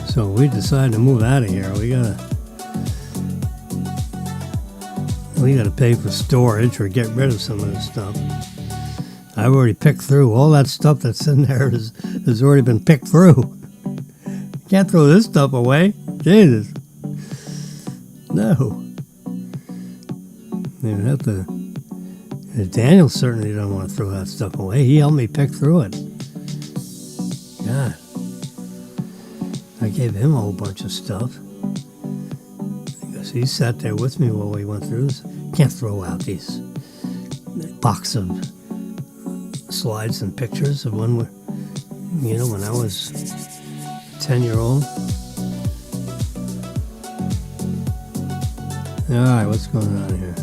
[SPEAKER 1] So we decided to move out of here. We gotta pay for storage or get rid of some of this stuff. I've already picked through all that stuff that's in there has already been picked through. Can't throw this stuff away. Jesus. No. You have to. Daniel certainly don't want to throw that stuff away. He helped me pick through it. God. I gave him a whole bunch of stuff. Because he sat there with me while we went through this. Can't throw out these box of slides and pictures of when I was 10-year-old. All right, what's going on here?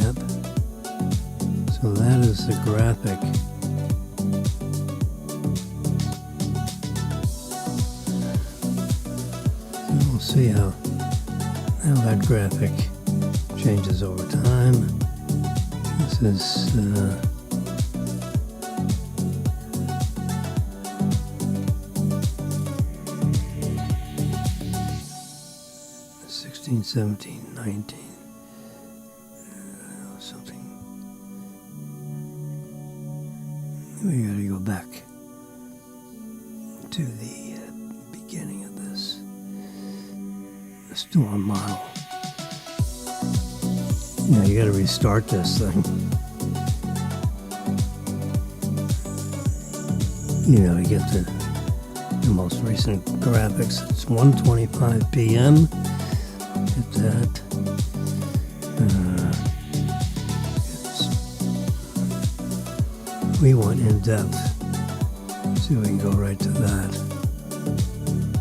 [SPEAKER 1] Yep. So that is the graphic. And we'll see how that graphic changes over time. This is 16, 17, 19, something. We gotta go back to the beginning of this storm model. You gotta restart this thing. To get the most recent graphics. It's 1:25 p.m. Hit that. We want in depth. See if we can go right to that.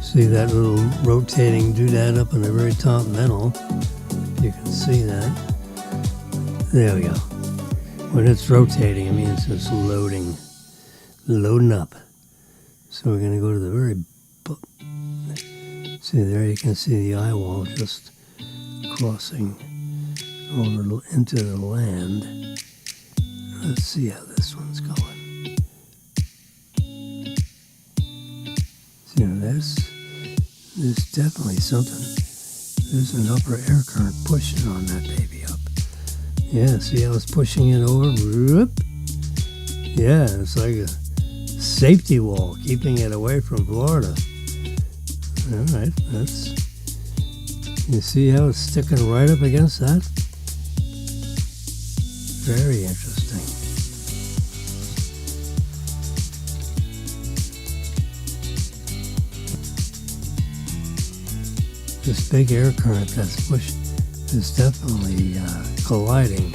[SPEAKER 1] See that little rotating doodad up in the very top middle. You can see that. There we go. When it's rotating, it means it's loading up. So we're going to go to the very, see there, you can see the eye wall just crossing over into the land. Let's see how this one's going. See, there's definitely something. There's an upper air current pushing on that baby up. Yeah, see how it's pushing it over? Whoop. Yeah, it's like a safety wall, keeping it away from Florida. All right, you see how it's sticking right up against that? Very interesting. This big air current that's pushed is definitely colliding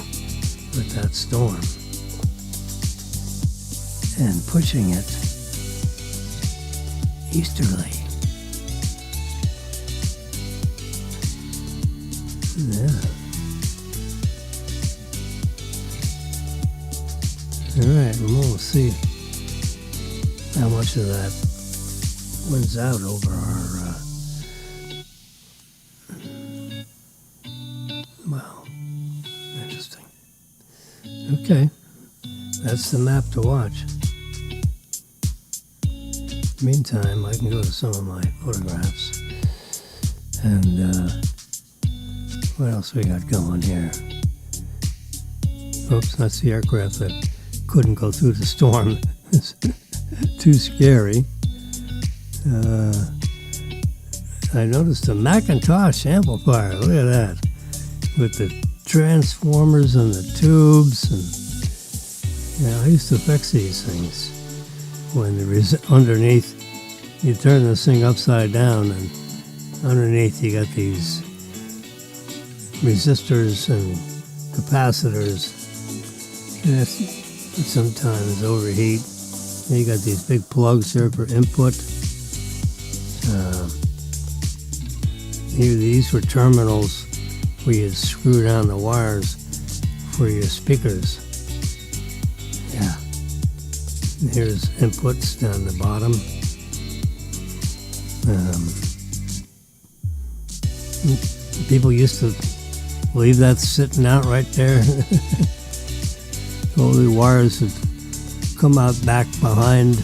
[SPEAKER 1] with that storm and pushing it easterly. Yeah. Alright, we'll see how much of that wins out over our, well, interesting. Okay, that's the map to watch. Meantime, I can go to some of my photographs. And what else we got going here? Oops, that's the aircraft that couldn't go through the storm. It's too scary. I noticed a Macintosh amplifier. Look at that. With the transformers and the tubes. And I used to fix these things. When underneath, you turn this thing upside down, and underneath you got these resistors and capacitors. And sometimes overheat. And you got these big plugs here for input. Here, these were terminals where you'd screw down the wires for your speakers. Yeah. And here's inputs down the bottom. People used to leave that sitting out right there. All the wires would come out back behind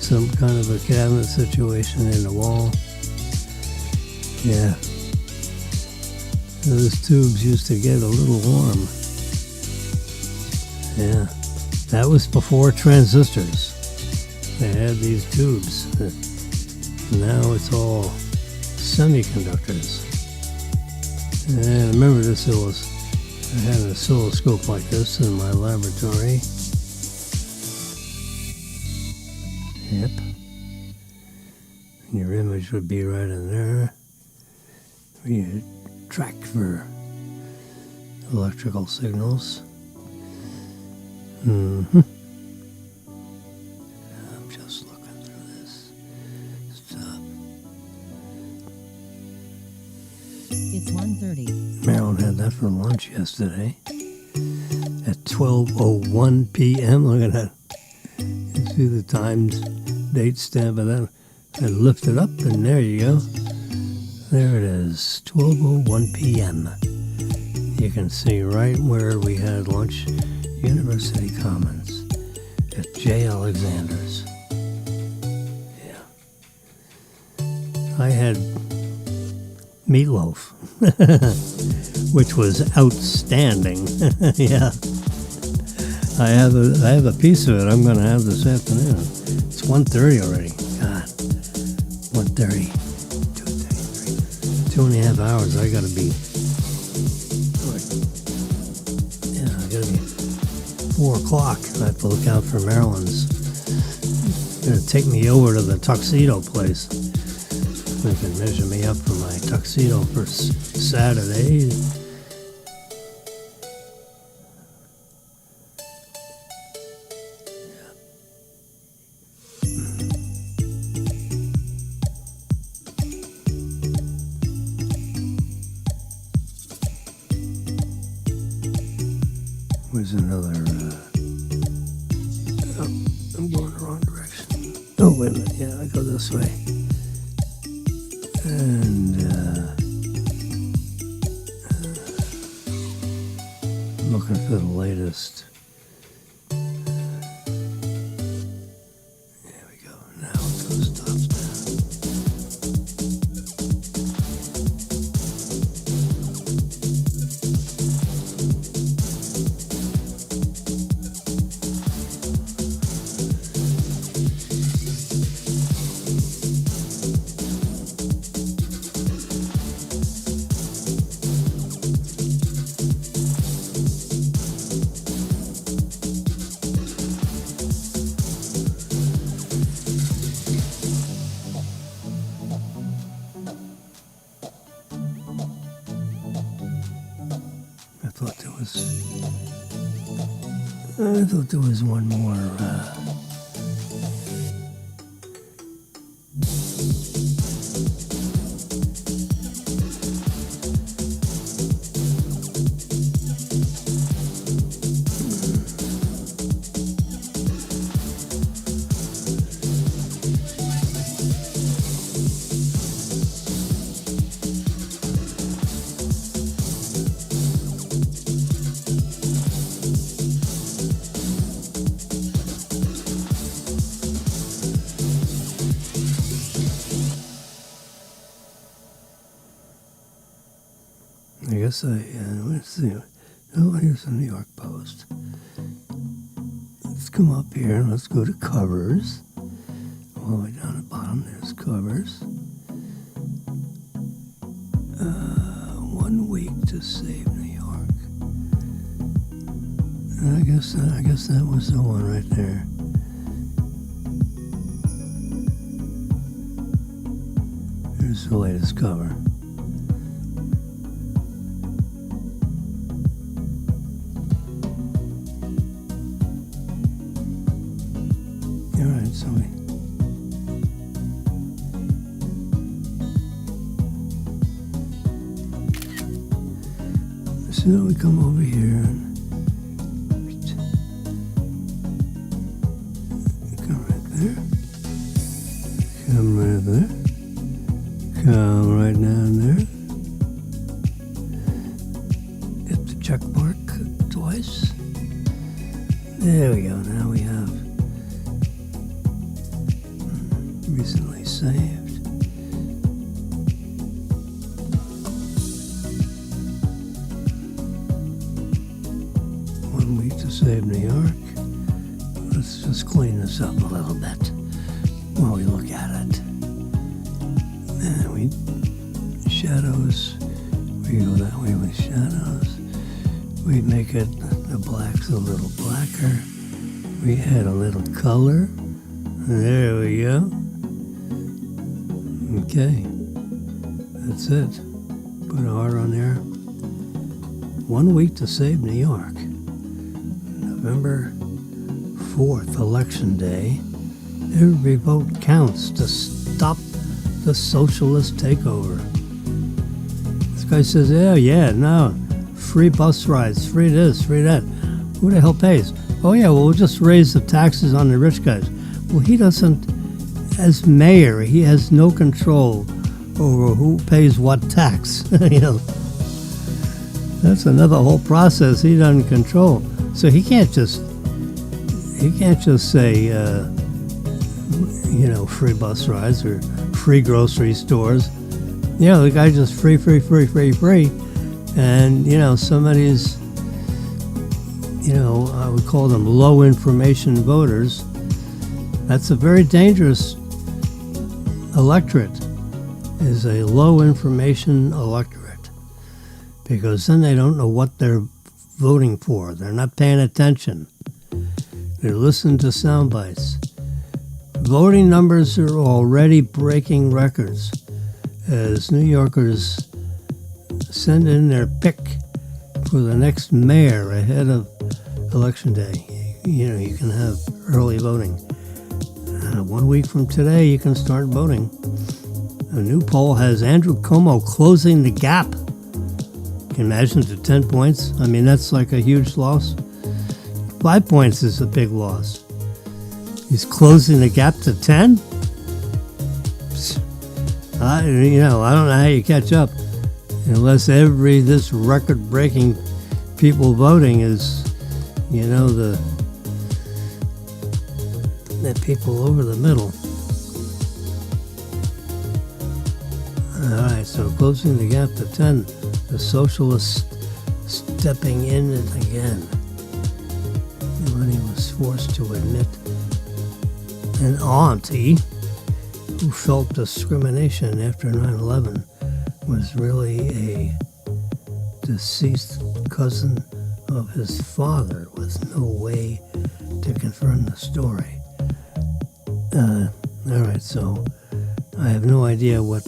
[SPEAKER 1] some kind of a cabinet situation in the wall. Yeah. Those tubes used to get a little warm. Yeah. That was before transistors. They had these tubes. Now it's all semiconductors. And I remember this, I had an oscilloscope like this in my laboratory. Yep. And your image would be right in there. You track for electrical signals. I'm just looking through this stuff.
[SPEAKER 2] It's 1:30.
[SPEAKER 1] Marilyn had that for lunch yesterday at 12:01 p.m. Look at that. You see the timed date stamp of that? I lift it up, and there you go. There it is, 12:01 p.m. You can see right where we had lunch, University Commons at J. Alexander's. Yeah. I had meatloaf, which was outstanding. Yeah. I have a piece of it I'm going to have this afternoon. It's 1:30 already. God, 1:30, 2:33, 2.5 hours. I got to be. Yeah, I got to be 4 o'clock. I have to look out for Marilyn's. Going to take me over to the tuxedo place. They can measure me up for my tuxedo for Saturday. was another. Oh, I'm going the wrong direction. Oh, wait a minute. Yeah, I go this way. And I'm looking for the latest. There we go. Now it goes stops down. I thought there was one more. I guess let's see. Oh, here's the New York Post. Let's come up here and let's go to covers. All the way down the bottom, there's covers. 1 week to save New York. And I guess that was the one right there. Here's the latest cover. So we come over here and come right there, come right there, come right down there, hit the check mark twice. There we go. Now we have recently saved. Save New York. Let's just clean this up a little bit while we look at it. And we shadows. We go that way with shadows. We make it the blacks a little blacker. We add a little color. There we go. Okay, that's it. Put a heart on there. 1 week to save New York. November 4th, Election Day. Every vote counts to stop the socialist takeover. This guy says, no, free bus rides, free this, free that. Who the hell pays? Oh yeah, well, we'll just raise the taxes on the rich guys. Well, he doesn't, as mayor, he has no control over who pays what tax. That's another whole process he doesn't control. So he can't just say, free bus rides or free grocery stores. The guy just free. And, somebody's, I would call them low information voters. That's a very dangerous electorate, is a low information electorate. Because then they don't know what they're voting for. They're not paying attention. They're listening to sound bites. Voting numbers are already breaking records as New Yorkers send in their pick for the next mayor ahead of Election Day. You can have early voting. 1 week from today, you can start voting. A new poll has Andrew Cuomo closing the gap. Can you imagine, to 10 points? I mean, that's like a huge loss. 5 points is a big loss. He's closing the gap to 10? I don't know how you catch up unless this record-breaking people voting is, the people over the middle. All right, so closing the gap to 10, the socialists stepping in it again. When he was forced to admit an auntie who felt discrimination after 9/11 was really a deceased cousin of his father with no way to confirm the story. All right, so I have no idea what.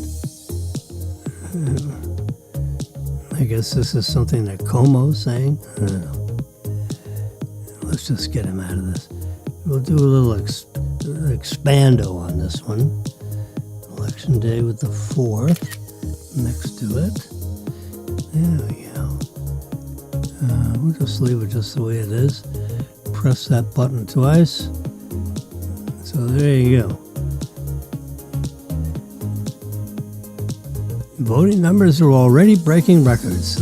[SPEAKER 1] I guess this is something that Como's saying. I don't know. Let's just get him out of this. We'll do a little expando on this one. Election day with the 4th next to it. There we go. We'll just leave it just the way it is. Press that button twice. So there you go. Voting numbers are already breaking records.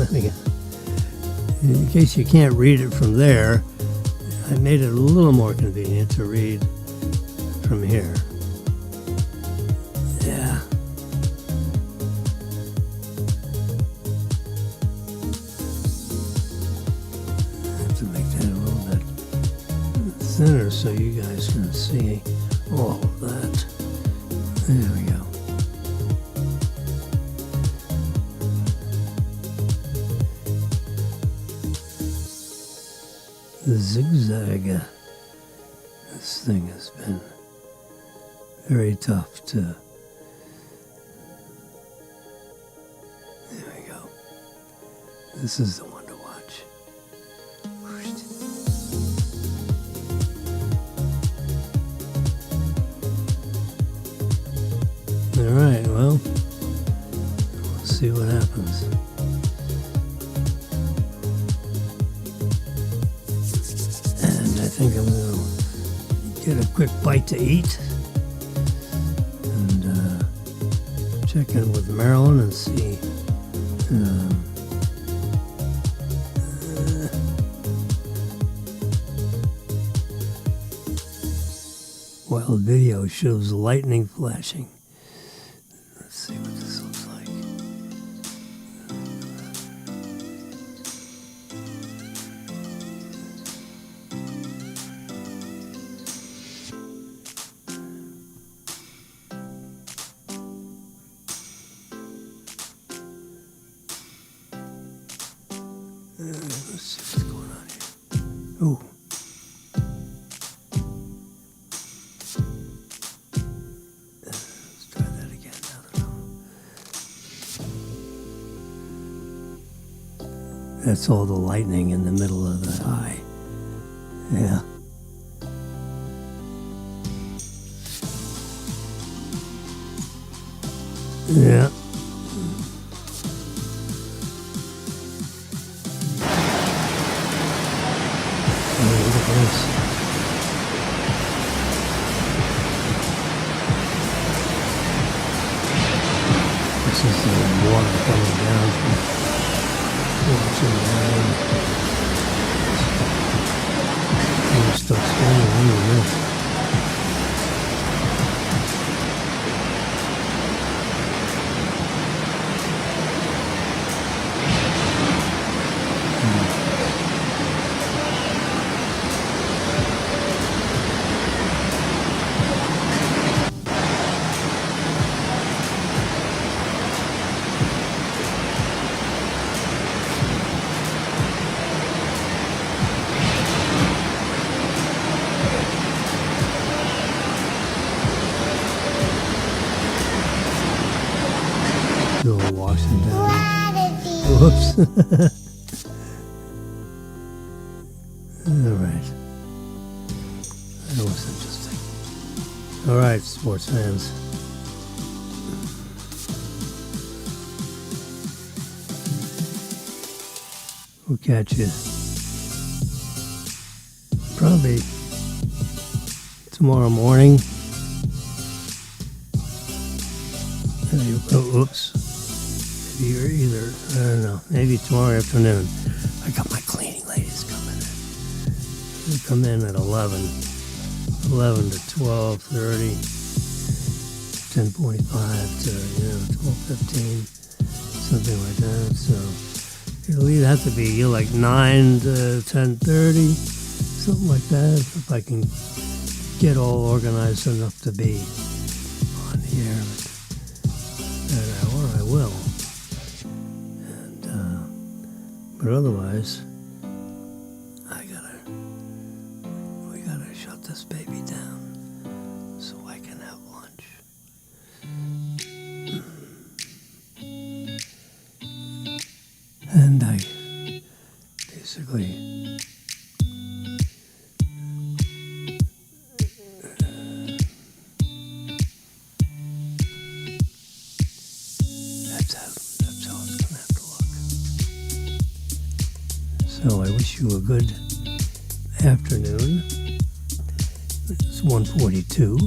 [SPEAKER 1] In case you can't read it from there, I made it a little more convenient to read from here. Yeah. I have to make that a little bit thinner so you guys can see all of that. There we go. Zigzag. This thing has been very tough to. There we go. This is the one to watch. All right, well, we'll see what happens. I think I'm going to get a quick bite to eat and check in with Marilyn and see while the video shows lightning flashing. Let's see what this looks like. Let's see what's going on here. Oh. Let's try that again now that that's all the lightning in the middle of the eye. Yeah. Yeah. This is the water coming down from watching down. There's stuff standing under this. Still washing down. Whoops. All right. That was interesting. All right, sports fans. We'll catch you probably tomorrow morning. Oops. Maybe you're either, I don't know, maybe tomorrow afternoon. I got my cleaning ladies coming in. They come in at 11 to 12:30, 10:45 to 12:15, something like that. So it'll either have to be like 9 to 10:30, something like that. If I can get all organized enough to be on the air at that hour, I will. And but otherwise, we gotta shut this baby down so I can have lunch. And I basically that's how it's gonna have to look. So I wish you a good afternoon. It's 1:42.